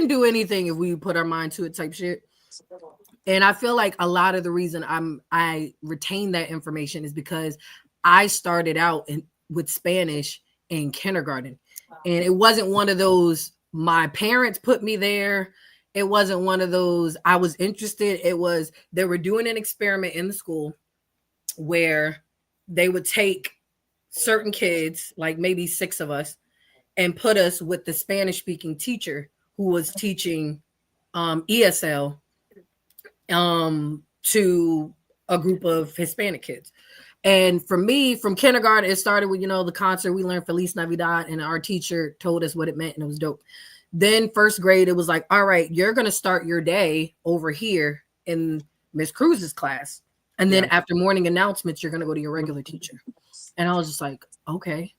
do anything if we put our mind to it type shit. And I feel like a lot of the reason I retain that information is because I started out with Spanish in kindergarten. And it wasn't one of those my parents put me there. It wasn't one of those I was interested. It was they were doing an experiment in the school where they would take certain kids, like maybe 6 of us, and put us with the Spanish speaking teacher who was teaching ESL to a group of Hispanic kids. And for me, from kindergarten, it started with, the concert. We learned Feliz Navidad, and our teacher told us what it meant, and it was dope. Then first grade, it was like, all right, you're going to start your day over here in Miss Cruz's class. And then after morning announcements, you're going to go to your regular teacher. And I was just like, okay.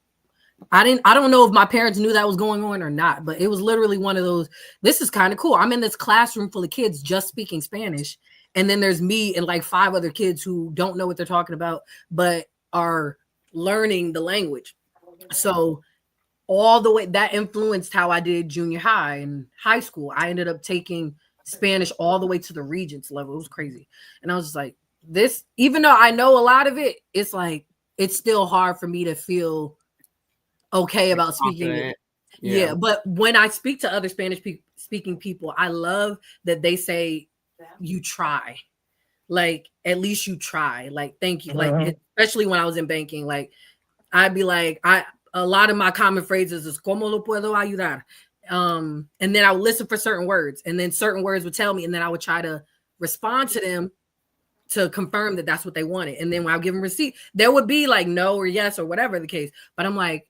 I don't know if my parents knew that was going on or not, but it was literally one of those, this is kind of cool. I'm in this classroom full of kids just speaking Spanish. And then there's me and like 5 other kids who don't know what they're talking about, but are learning the language. So all the way that influenced how I did junior high and high school. I ended up taking Spanish all the way to the Regents level. It was crazy. And I was just like, this, even though I know a lot of it, it's like, it's still hard for me to feel okay about speaking it. Yeah, but when I speak to other Spanish speaking people, I love that they say you try. Like, at least you try. Like, thank you. Like, especially when I was in banking, like, I'd be like, a lot of my common phrases is "Cómo lo puedo ayudar?" And then I would listen for certain words, and then certain words would tell me, and then I would try to respond to them to confirm that that's what they wanted. And then when I would give them receipt, there would be like no or yes or whatever the case. But I'm like,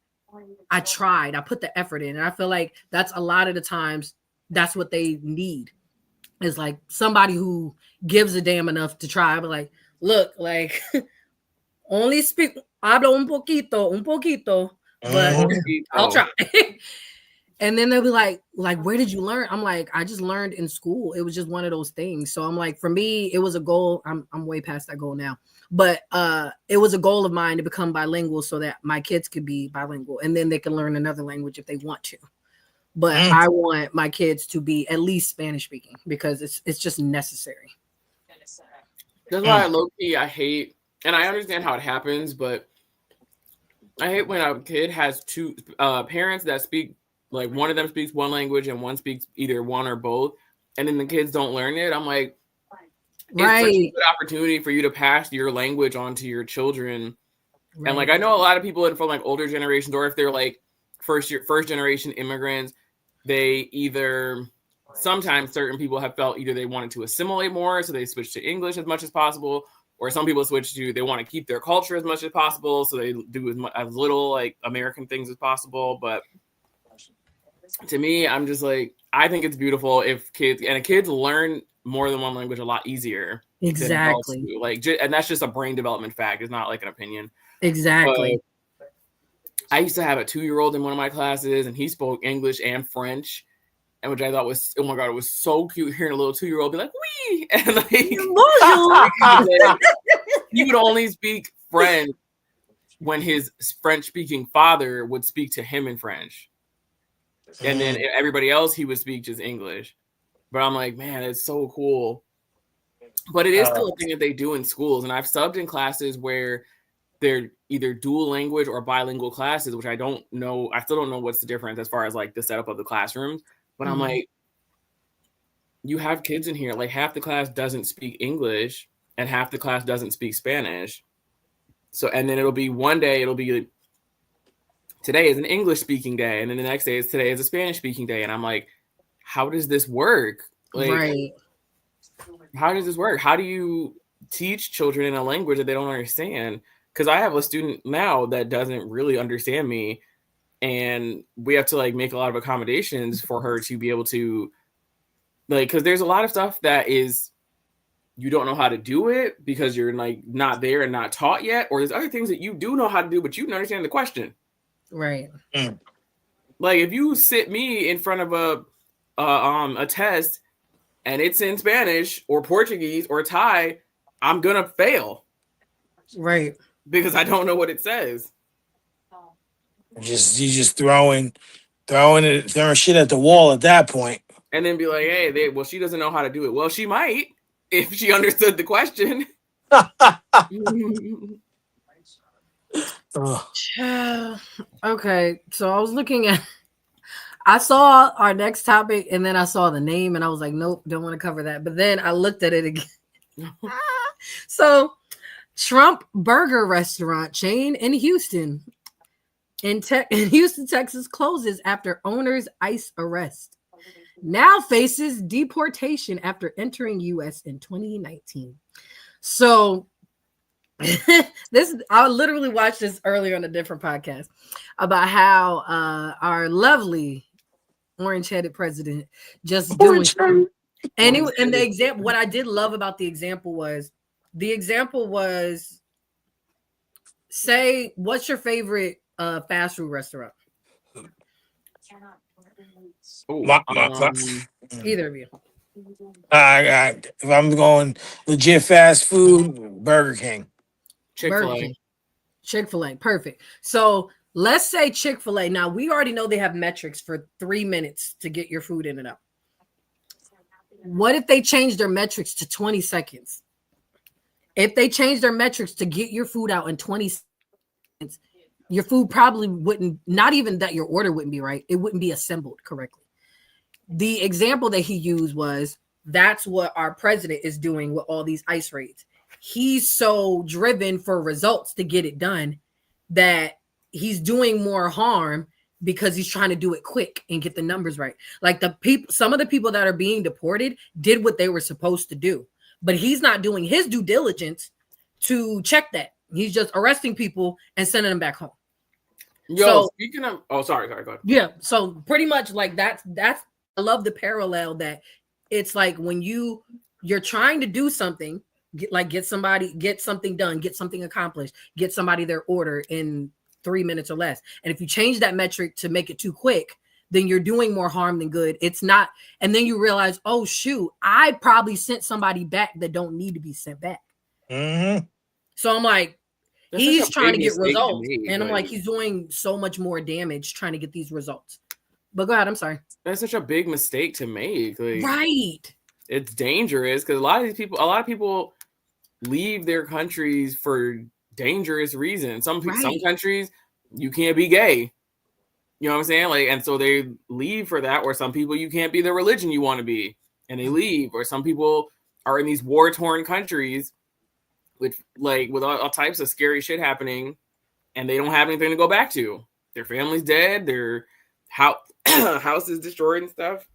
I tried. I put the effort in. And I feel like that's a lot of the times that's what they need is like somebody who gives a damn enough to try. But like, look, like only speak, hablo un poquito, but I'll try. And then they'll be like, where did you learn? I'm like, I just learned in school. It was just one of those things. So I'm like, for me, it was a goal. I'm way past that goal now. But it was a goal of mine to become bilingual so that my kids could be bilingual. And then they can learn another language if they want to. But I want my kids to be at least Spanish speaking because it's just necessary. That's why low-key I hate, and I understand how it happens, but I hate when a kid has 2 parents that speak, like one of them speaks one language and one speaks either one or both, and then the kids don't learn it. I'm like, right. It's such a good opportunity for you to pass your language on to your children. Right. And like, I know a lot of people from like older generations, or if they're like first generation immigrants, they either, sometimes certain people have felt either they wanted to assimilate more, so they switch to English as much as possible, or some people switch to, they want to keep their culture as much as possible, so they do as little like American things as possible. But to me, I'm just like, I think it's beautiful if kids learn more than one language a lot easier. Exactly. Like, and that's just a brain development fact. It's not like an opinion. Exactly. But I used to have a 2-year-old in one of my classes, and he spoke English and French, and which I thought was, oh my God, it was so cute hearing a little 2-year-old be like, "Wee," and like he would only speak French when his French-speaking father would speak to him in French. And then everybody else, he would speak just English. But I'm like, man, it's so cool. But it is still a thing that they do in schools. And I've subbed in classes where they're either dual language or bilingual classes, which I don't know. I still don't know what's the difference as far as like the setup of the classrooms. But I'm like, you have kids in here, like half the class doesn't speak English and half the class doesn't speak Spanish. So, and then it'll be one day, it'll be like, today is an English speaking day. And then the next day is today is a Spanish speaking day. And I'm like, how does this work? Like, right. How does this work? How do you teach children in a language that they don't understand? Because I have a student now that doesn't really understand me. And we have to like make a lot of accommodations for her to be able to, like, because there's a lot of stuff that is, you don't know how to do it because you're like not there and not taught yet. Or there's other things that you do know how to do, but you don't understand the question. Right. Like if you sit me in front of a test and it's in Spanish or Portuguese or Thai, I'm gonna fail. Right. Because I don't know what it says. You just throwing shit at the wall at that point. And then be like, hey, well, she doesn't know how to do it. Well, she might if she understood the question. Okay, so I was looking at, I saw our next topic and then I saw the name and I was like, nope, don't want to cover that. But then I looked at it again. So, Trump Burger Restaurant chain in Houston, in Houston, Texas, closes after owner's ICE arrest. Now faces deportation after entering U.S. in 2019. So, I literally watched this earlier on a different podcast about how our lovely orange-headed president just doing, and the example. What I did love about the example was, say, what's your favorite fast food restaurant? Either of you. If I'm going legit fast food, Burger King. Chick-fil-A. Perfect. So let's say Chick-fil-A. Now, we already know they have metrics for 3 minutes to get your food in and out. What if they change their metrics to 20 seconds? If they change their metrics to get your food out in 20 seconds, your food probably wouldn't, not even that your order wouldn't be right, it wouldn't be assembled correctly. The example that he used was, that's what our president is doing with all these ICE raids. He's so driven for results to get it done that he's doing more harm because he's trying to do it quick and get the numbers right. Like some of the people that are being deported did what they were supposed to do, but he's not doing his due diligence to check that. He's just arresting people and sending them back home. Speaking of, sorry, go ahead. Yeah, so pretty much like that's I love the parallel that it's like when you're trying to do something, get something done, get something accomplished, get somebody their order in 3 minutes or less. And if you change that metric to make it too quick, then you're doing more harm than good. It's not, and then you realize, oh shoot, I probably sent somebody back that don't need to be sent back. Mm-hmm. So I'm like, he's trying to get results, and I'm like, he's doing so much more damage trying to get these results. But go ahead, I'm sorry. That's such a big mistake to make. Like, right. It's dangerous because a lot of people leave their countries for dangerous reasons. Some countries you can't be gay. You know what I'm saying? Like, and so they leave for that. Or some people, you can't be the religion you want to be, and they leave. Or some people are in these war-torn countries with all types of scary shit happening, and they don't have anything to go back to. Their family's dead. Their house is destroyed and stuff.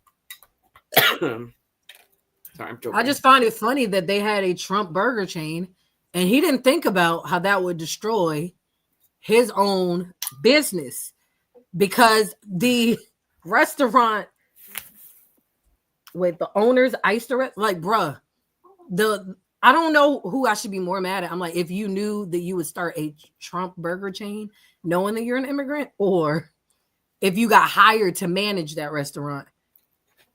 Sorry, I'm joking. I just find it funny that they had a Trump burger chain, and he didn't think about how that would destroy his own business, because the restaurant with the owner's ICE arrest, like, bruh, I don't know who I should be more mad at. I'm like, if you knew that you would start a Trump burger chain knowing that you're an immigrant, or if you got hired to manage that restaurant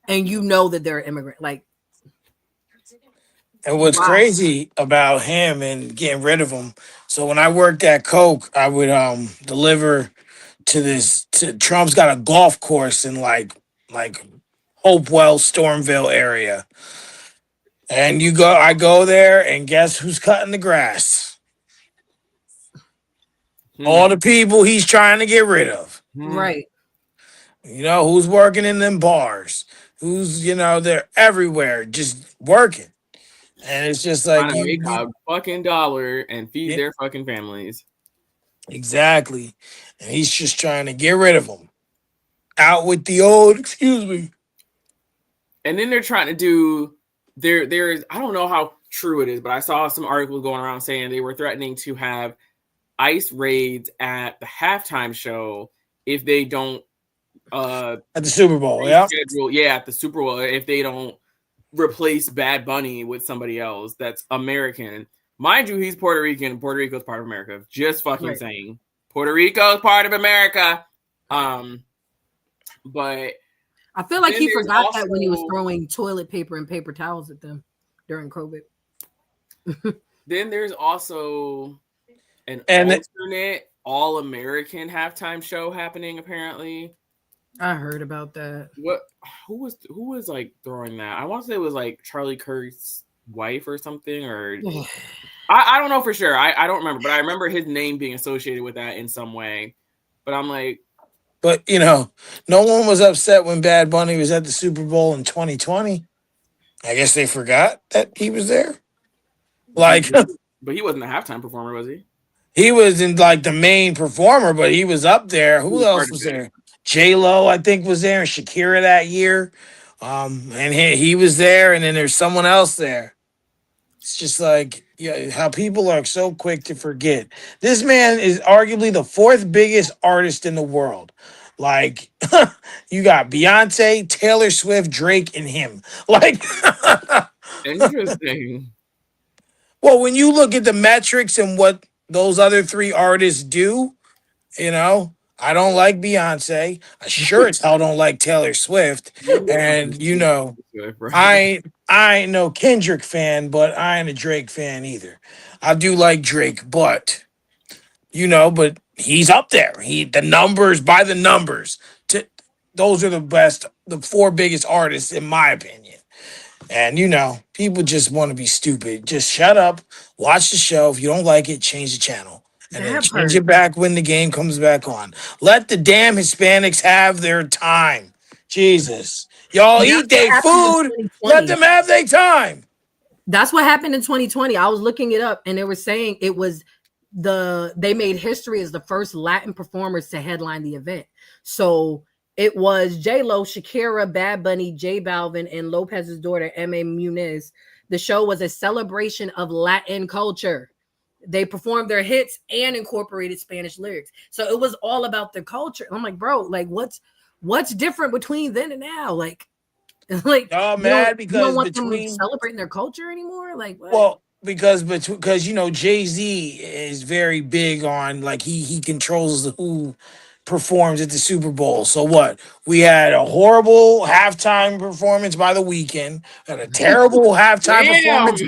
and you know that they're an immigrant. Like, and what's crazy about him and getting rid of him. So when I worked at Coke, I would deliver to Trump's got a golf course in like Hopewell, Stormville area. And I go there, and guess who's cutting the grass? All the people he's trying to get rid of. Right. You know, who's working in them bars? Who's, they're everywhere just working. And it's just like, trying to make a fucking dollar and feed their fucking families. Exactly. And he's just trying to get rid of them. Out with the old, excuse me. And then they're trying to do there's I don't know how true it is, but I saw some articles going around saying they were threatening to have ICE raids at the halftime show if they don't at the Super Bowl, at the Super Bowl, if they don't replace Bad Bunny with somebody else that's American. Mind you, he's Puerto Rican. Puerto Rico's part of America. Just fucking saying. Puerto Rico's part of America. But I feel like Then he there's forgot that when he was also- throwing toilet paper and paper towels at them during COVID. Then there's also an And alternate all-American halftime show happening. Apparently, I heard about that. who was like throwing that? I want to say it was like Charlie Kirk's wife or something, or I don't know for sure. I don't remember, but I remember his name being associated with that in some way. But I'm like, but no one was upset when Bad Bunny was at the Super Bowl in 2020. I guess they forgot that he was there. Like, but he wasn't the halftime performer, was he? he was in like the main performer, but he was up there. He Who was else part of was it. there? J-Lo, I think, was there, and Shakira that year. And he was there, and then there's someone else there. It's just like, yeah, how people are so quick to forget. This man is arguably the fourth biggest artist in the world. Like, you got Beyonce, Taylor Swift, Drake, and him. Like, Interesting. well, when you look at the metrics and what those other three artists do, I don't like Beyonce. I sure as hell don't like Taylor Swift. And I ain't no Kendrick fan, but I ain't a Drake fan either. I do like Drake, but but he's up there. The numbers by the numbers. Those are the four biggest artists in my opinion. And people just want to be stupid. Just shut up, watch the show. If you don't like it, change the channel. And then change it back when the game comes back on. Let the damn Hispanics have their time. Jesus. Y'all eat their food. Let them have their time. That's what happened in 2020. I was looking it up and they were saying it was they made history as the first Latin performers to headline the event. So it was J-Lo, Shakira, Bad Bunny, J Balvin, and Lopez's daughter, M.A. Muniz. The show was a celebration of Latin culture. They performed their hits and incorporated Spanish lyrics. So it was all about the culture. I'm like, bro, like what's different between then and now? Like y'all mad because you don't want them celebrating their culture anymore? Like what? Well, because Jay-Z is very big on like he controls who performs at the Super Bowl. So what? We had a horrible halftime performance by The Weeknd, and a terrible halftime performance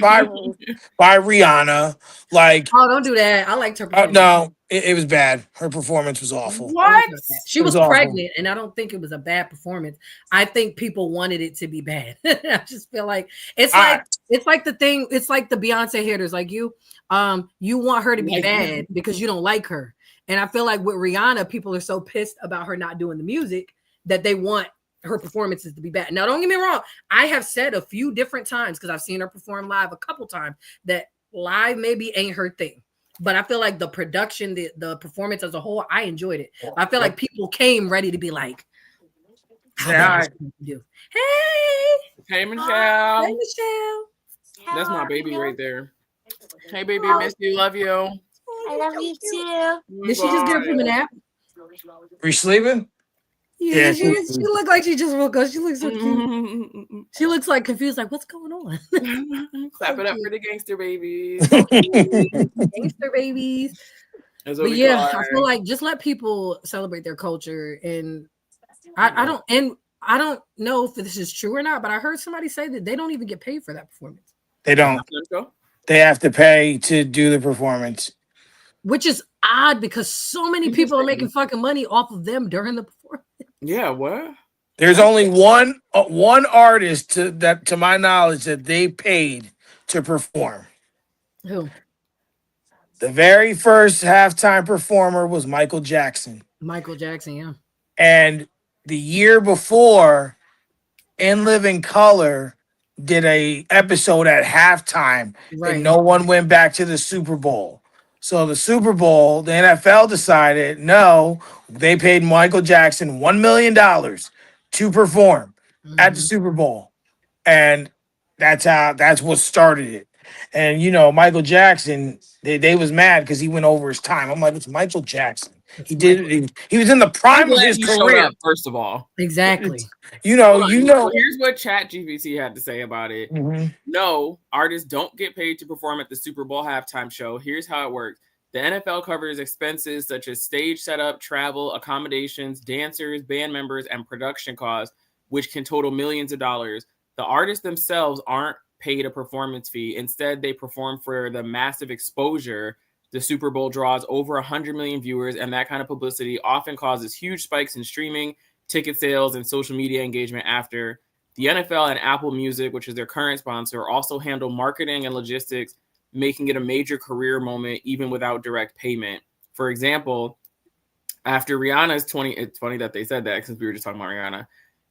by Rihanna. Like, oh, don't do that. I liked her performance. No, it was bad. Her performance was awful. What? She was awful. pregnant, and I don't think it was a bad performance. I think people wanted it to be bad. I just feel like it's like the thing. It's like the Beyonce haters, like you want her to be bad because you don't like her. And I feel like with Rihanna, people are so pissed about her not doing the music that they want her performances to be bad. Now, don't get me wrong. I have said a few different times, because I've seen her perform live a couple times, that live maybe ain't her thing. But I feel like the production, the performance as a whole, I enjoyed it. I feel like people came ready to be like, yeah, do. Hey, Michelle. Hey, Michelle. That's my baby right there. Hey, baby, miss you, love you. I love you too. Did she just get up from a nap? Are you sleeping? Yeah, she looked like she just woke up. She looks so cute. She looks like confused, like, what's going on? Clap it up for the gangster babies. Gangster babies. But yeah, I feel like just let people celebrate their culture. And I don't know if this is true or not, but I heard somebody say that they don't even get paid for that performance. They don't. They have to pay to do the performance. Which is odd because so many people are making fucking money off of them during the performance. Yeah, what? There's only one artist to my knowledge that they paid to perform. Who? The very first halftime performer was Michael Jackson. Michael Jackson, yeah. And the year before, In Living Color did a episode at halftime, and no one went back to the Super Bowl. So the Super Bowl, the NFL decided, no, they paid Michael Jackson $1 million to perform at the Super Bowl. And that's what started it. And, Michael Jackson, they was mad because he went over his time. I'm like, it's Michael Jackson. He was in the prime of his career. First of all. Exactly. Here's what ChatGPT had to say about it. Mm-hmm. No, artists don't get paid to perform at the Super Bowl halftime show. Here's how it works. The NFL covers expenses such as stage setup, travel, accommodations, dancers, band members, and production costs, which can total millions of dollars. The artists themselves aren't paid a performance fee. Instead, they perform for the massive exposure. The Super Bowl draws over 100 million viewers, and that kind of publicity often causes huge spikes in streaming, ticket sales, and social media engagement after. The NFL and Apple Music, which is their current sponsor, also handle marketing and logistics, making it a major career moment even without direct payment. For example, after Rihanna's it's funny that they said that since we were just talking about Rihanna.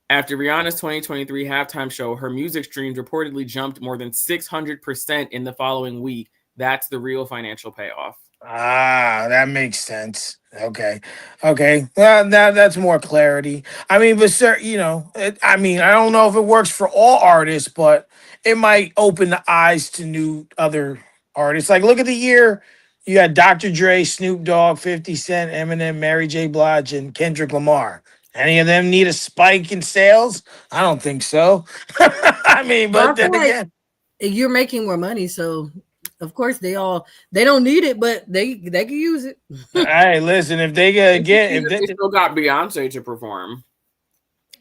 After Rihanna's 2023 halftime show, her music streams reportedly jumped more than 600% in the following week. That's the real financial payoff. Ah, that makes sense. Okay. Well, now that's more clarity. I mean, but sir, I don't know if it works for all artists, but it might open the eyes to new other artists. Like, look at the year. You had Dr. Dre, Snoop Dogg, 50 Cent, Eminem, Mary J. Blige, and Kendrick Lamar. Any of them need a spike in sales? I don't think so. I mean, Well, I but feel then like again, you're making more money, so of course they don't need it, but they can use it. hey, listen, if they They still got Beyonce to perform.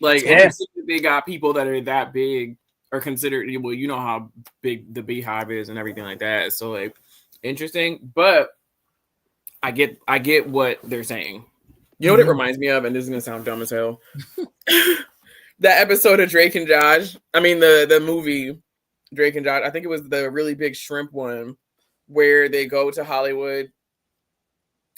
Like, Yeah. interesting that they got people that are that big or considered. Well, you know how big the Beehive is and everything like that. So, like, interesting. But I get what they're saying. You know what it reminds me of, and this is gonna sound dumb as hell. That episode of Drake and Josh. I mean, the movie Drake and Josh. I think it was the really big shrimp one, where they go to Hollywood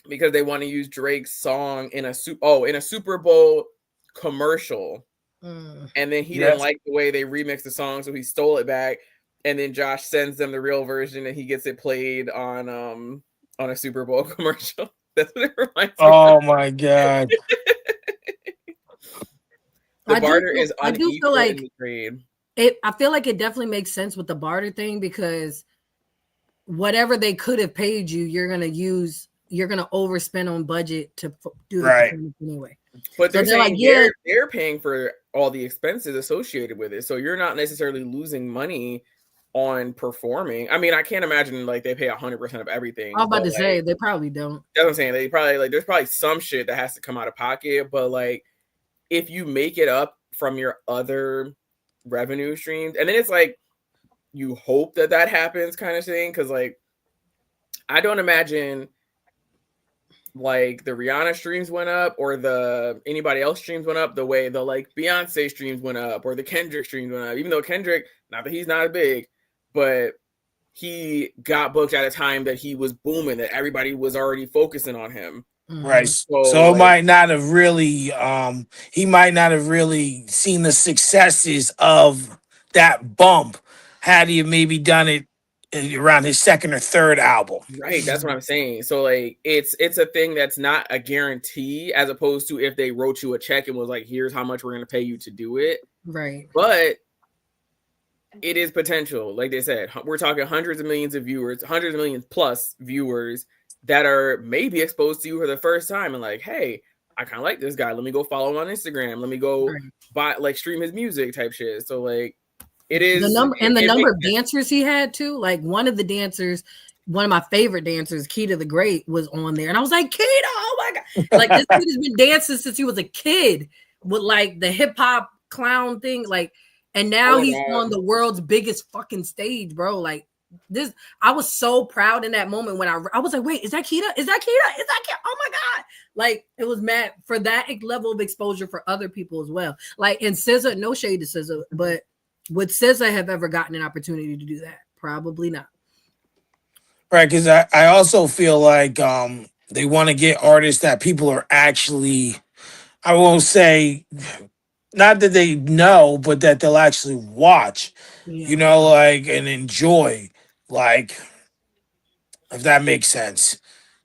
because they want to use Drake's song in a Super Bowl commercial. And then he didn't like the way they remixed the song, so he stole it back. And then Josh sends them the real version, and he gets it played on a Super Bowl commercial. That's what it reminds me Oh of. my God. The barter is I do unequal feel like in the trade. I feel like it definitely makes sense with the barter thing, because whatever they could have paid you, you're gonna overspend on budget to do the performance anyway. But they're saying like, they're paying for all the expenses associated with it, so you're not necessarily losing money on performing. I mean, I can't imagine like they pay 100% of everything. I was about to say they probably don't. That's what I'm saying. They probably like there's probably some shit that has to come out of pocket, but like if you make it up from your other revenue streams, and then it's like you hope that happens kind of thing, because like I don't imagine like the Rihanna streams went up or the anybody else streams went up the way the like Beyonce streams went up or the Kendrick streams went up, even though Kendrick, not that he's not big, but he got booked at a time that he was booming, that everybody was already focusing on him. Right. So it might not have really he might not have really seen the successes of that bump had he maybe done it around his second or third album. Right, that's what I'm saying. So like it's a thing that's not a guarantee, as opposed to if they wrote you a check and was like, here's how much we're going to pay you to do it. Right. But it is potential. Like they said, we're talking hundreds of millions of viewers, hundreds of millions plus viewers that are maybe exposed to you for the first time and like, hey, I kind of like this guy. Let me go follow him on Instagram. Let me go stream his music type shit. So like it is the number of dancers he had too. Like one of my favorite dancers, Keita the Great, was on there. And I was like, Keita, oh my God. Like this kid has been dancing since he was a kid with like the hip hop clown thing. Like, and now he's on the world's biggest fucking stage, bro. Like this, I was so proud in that moment when I was like, wait, is that Keita? Is that Keita? Is that Keita? Oh my God. Like it was mad for that level of exposure for other people as well. Like in SZA, no shade to SZA, but would SZA have ever gotten an opportunity to do that? Probably not. Right, because I also feel like they want to get artists that people are actually, I won't say, not that they know, but that they'll actually watch, like, and enjoy, like, if that makes sense.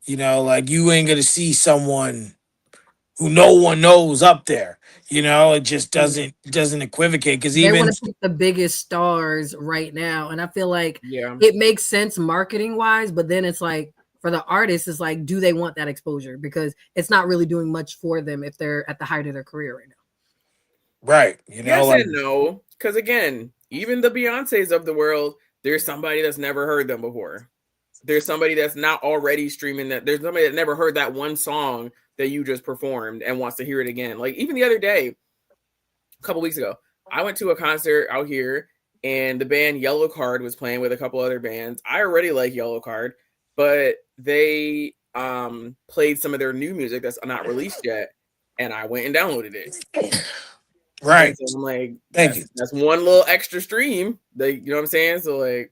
Like you ain't going to see someone who no one knows up there. It just doesn't equivocate, because they want to pick the biggest stars right now, and I feel like it makes sense marketing wise, but then it's like for the artists, it's like, do they want that exposure? Because it's not really doing much for them if they're at the height of their career right now. Right. Yes and no, because again, even the Beyoncés of the world, there's somebody that's never heard them before. There's somebody that's not already streaming that. There's somebody that never heard that one song that you just performed and wants to hear it again. Like even the other day, a couple weeks ago. I went to a concert out here, and the band Yellow Card was playing with a couple other bands. I already like Yellow Card, but they played some of their new music that's not released yet, and I went and downloaded it. Right. So I'm like, Thank you. that's one little extra stream. You know what I'm saying? So like,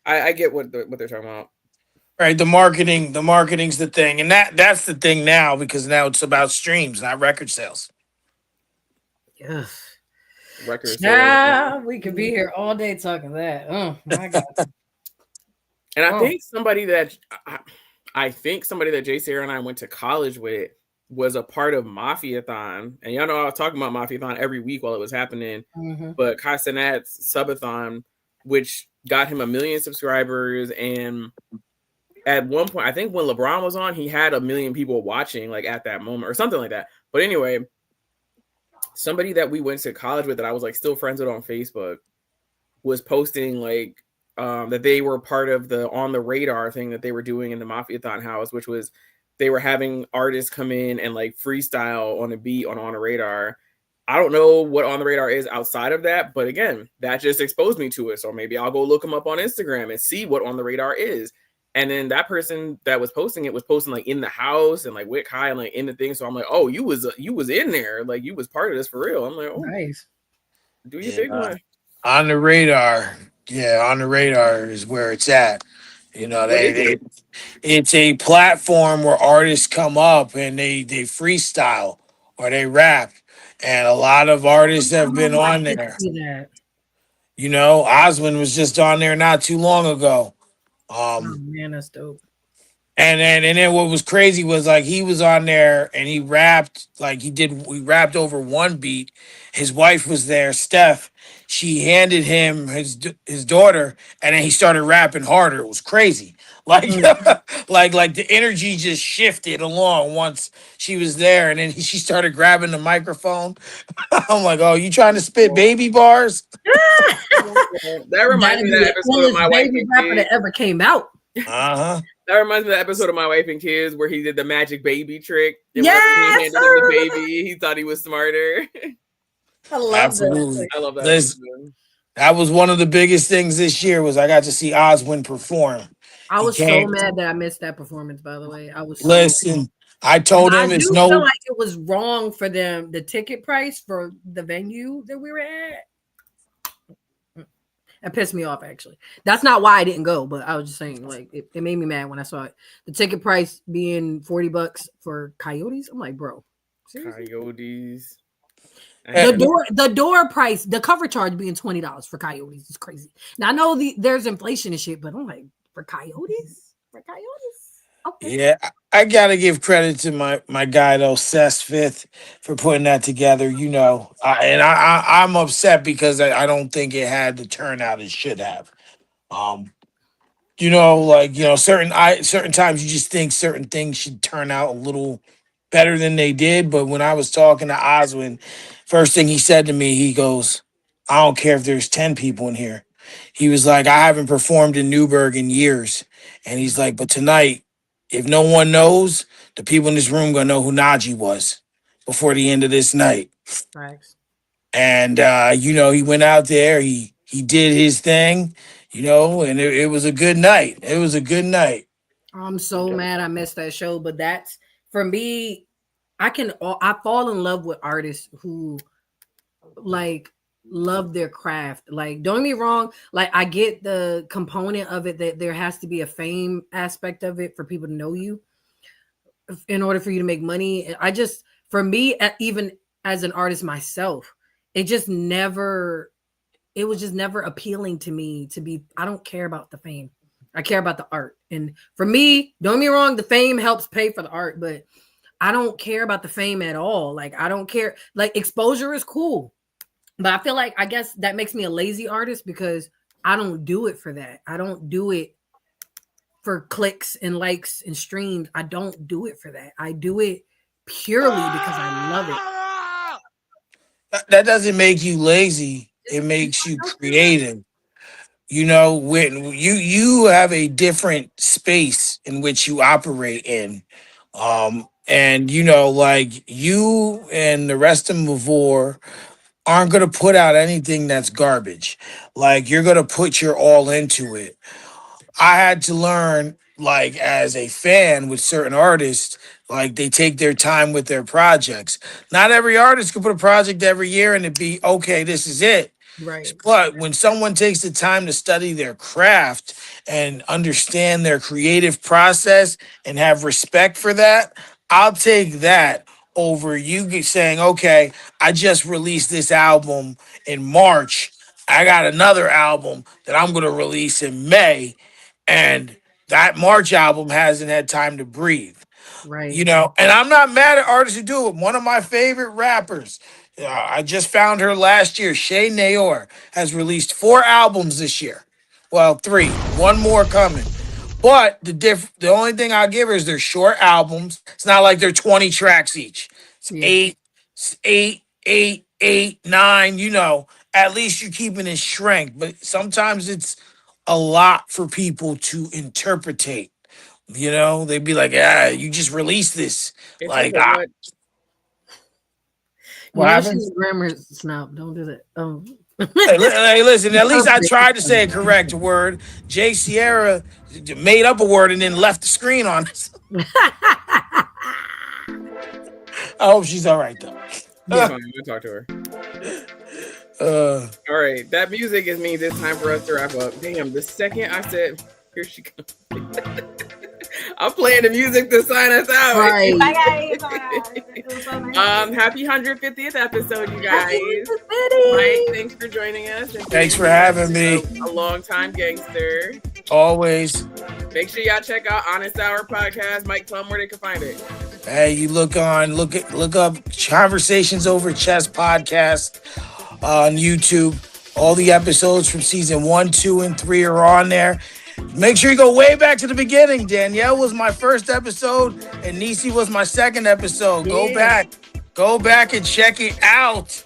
I get what they're talking about. Right, the marketing's the thing, and that's the thing now, because now it's about streams, not record sales. Yes. Record sales. We could be here all day talking that. Oh my God. And I think somebody that Jay Sarah and I went to college with was a part of Mafiathon, and y'all know I was talking about Mafiathon every week while it was happening. But Kai Cenat's subathon, which got him 1 million subscribers, and at one point, I think when LeBron was on, he had 1 million people watching, like at that moment or something like that. But anyway, somebody that we went to college with that I was like still friends with on Facebook was posting like that they were part of the On the Radar thing that they were doing in the Mafiathon house, which was they were having artists come in and like freestyle on a beat on the Radar. I don't know what On the Radar is outside of that, but again, that just exposed me to it. So maybe I'll go look them up on Instagram and see what On the Radar is. And then that person that was posting it was posting like in the house and like with Kai and like in the thing. So I'm like, oh, you was in there, like you was part of this for real. I'm like, oh, nice. Do you think one? On the Radar, On the Radar is where it's at. You know, it's a platform where artists come up and they freestyle or they rap, and a lot of artists have been on there. You know, Osmond was just on there not too long ago. Oh man, that's dope. And then what was crazy was like he was on there and he rapped like he rapped over one beat. His wife was there, Steph. She handed him his daughter, and then he started rapping harder. It was crazy. Like like the energy just shifted along once she was there, and then she started grabbing the microphone. I'm like, oh, you trying to spit baby bars? That reminds me of that episode of My Wife and rapper that ever came out. That reminds me of the episode of My Wife and Kids where he did the magic baby trick. And yes, he handed him the baby. He thought he was smarter. I love Absolutely. That. I love that. Listen, that was one of the biggest things this year was I got to see Oswin perform. I was so mad that I missed that performance, by the way. I was listen. I told him I feel like it was wrong for them, the ticket price for the venue that we were at. It pissed me off, actually. That's not why I didn't go, but I was just saying, like, it made me mad when I saw it. The ticket price being $40 for Coyotes. I'm like, bro, seriously? Coyotes. The door price, the cover charge being $20 for Coyotes is crazy. Now I know there's inflation and shit, but I'm like, for Coyotes? Okay. Yeah, I gotta give credit to my guy though, Sess Fifth, for putting that together. You know, I'm upset because I don't think it had the turnout it should have. You know, like certain times you just think certain things should turn out a little better than they did. But when I was talking to Oswin, first thing he said to me, he goes, "I don't care if there's 10 people in here." He was like, "I haven't performed in Newburgh in years," and he's like, "But tonight, if no one knows, the people in this room gonna know who Najee was before the end of this night." Thanks. And he went out there, he did his thing, and it was a good night. It was a good night. I'm so mad I missed that show, but that's for me. I fall in love with artists who like love their craft. Like, don't get me wrong, like I get the component of it that there has to be a fame aspect of it for people to know you in order for you to make money. For me, even as an artist myself, it was just never appealing to me I don't care about the fame. I care about the art. And for me, don't get me wrong, the fame helps pay for the art, but I don't care about the fame at all. Like, I don't care. Like, exposure is cool. But I feel like, I guess that makes me a lazy artist because I don't do it for that. I don't do it for clicks and likes and streams. I don't do it for that. I do it purely because I love it. That doesn't make you lazy. It makes you creative. When you have a different space in which you operate in. And like you and the rest of Mavor aren't going to put out anything that's garbage. Like, you're going to put your all into it. I had to learn, like, as a fan with certain artists, like, they take their time with their projects. Not every artist can put a project every year and it be, okay, this is it. Right. But when someone takes the time to study their craft and understand their creative process and have respect for that, I'll take that over you saying, okay, I just released this album in March. I got another album that I'm going to release in May. And that March album hasn't had time to breathe. Right. You know, and I'm not mad at artists who do it. One of my favorite rappers, I just found her last year. Shay Nayor has released 4 albums this year. Well, 3, one more coming. But the only thing I'll give her is they're short albums. It's not like they're 20 tracks each. It's Yeah. eight, 9. You know, at least you're keeping it strength. But sometimes it's a lot for people to interpretate. You know, they'd be like, you just released this. It's Like, like a what? what You know happens? she's a grammar snob. Don't do that. Hey, listen, at least I tried to say a correct word. Jay Sierra made up a word and then left the screen on us. I hope she's all right, though. Yeah, fine, we'll talk to her. All right, that music means it's time for us to wrap up. Damn, the second I said, here she comes. I'm playing the music to sign us out. Right. Bye, guys. Oh my God. Happy 150th episode, you guys. Mike, thanks for joining us. And Thanks for having me. A long time gangster. Always. Make sure y'all check out Honest Hour podcast. Mike, tell them where they can find it. Hey, you look up Conversations Over Chess podcast on YouTube. All the episodes from season 1, 2, and 3 are on there. Make sure you go way back to the beginning. Danielle was my first episode, and Nisi was my second episode. Yeah. Go back and check it out.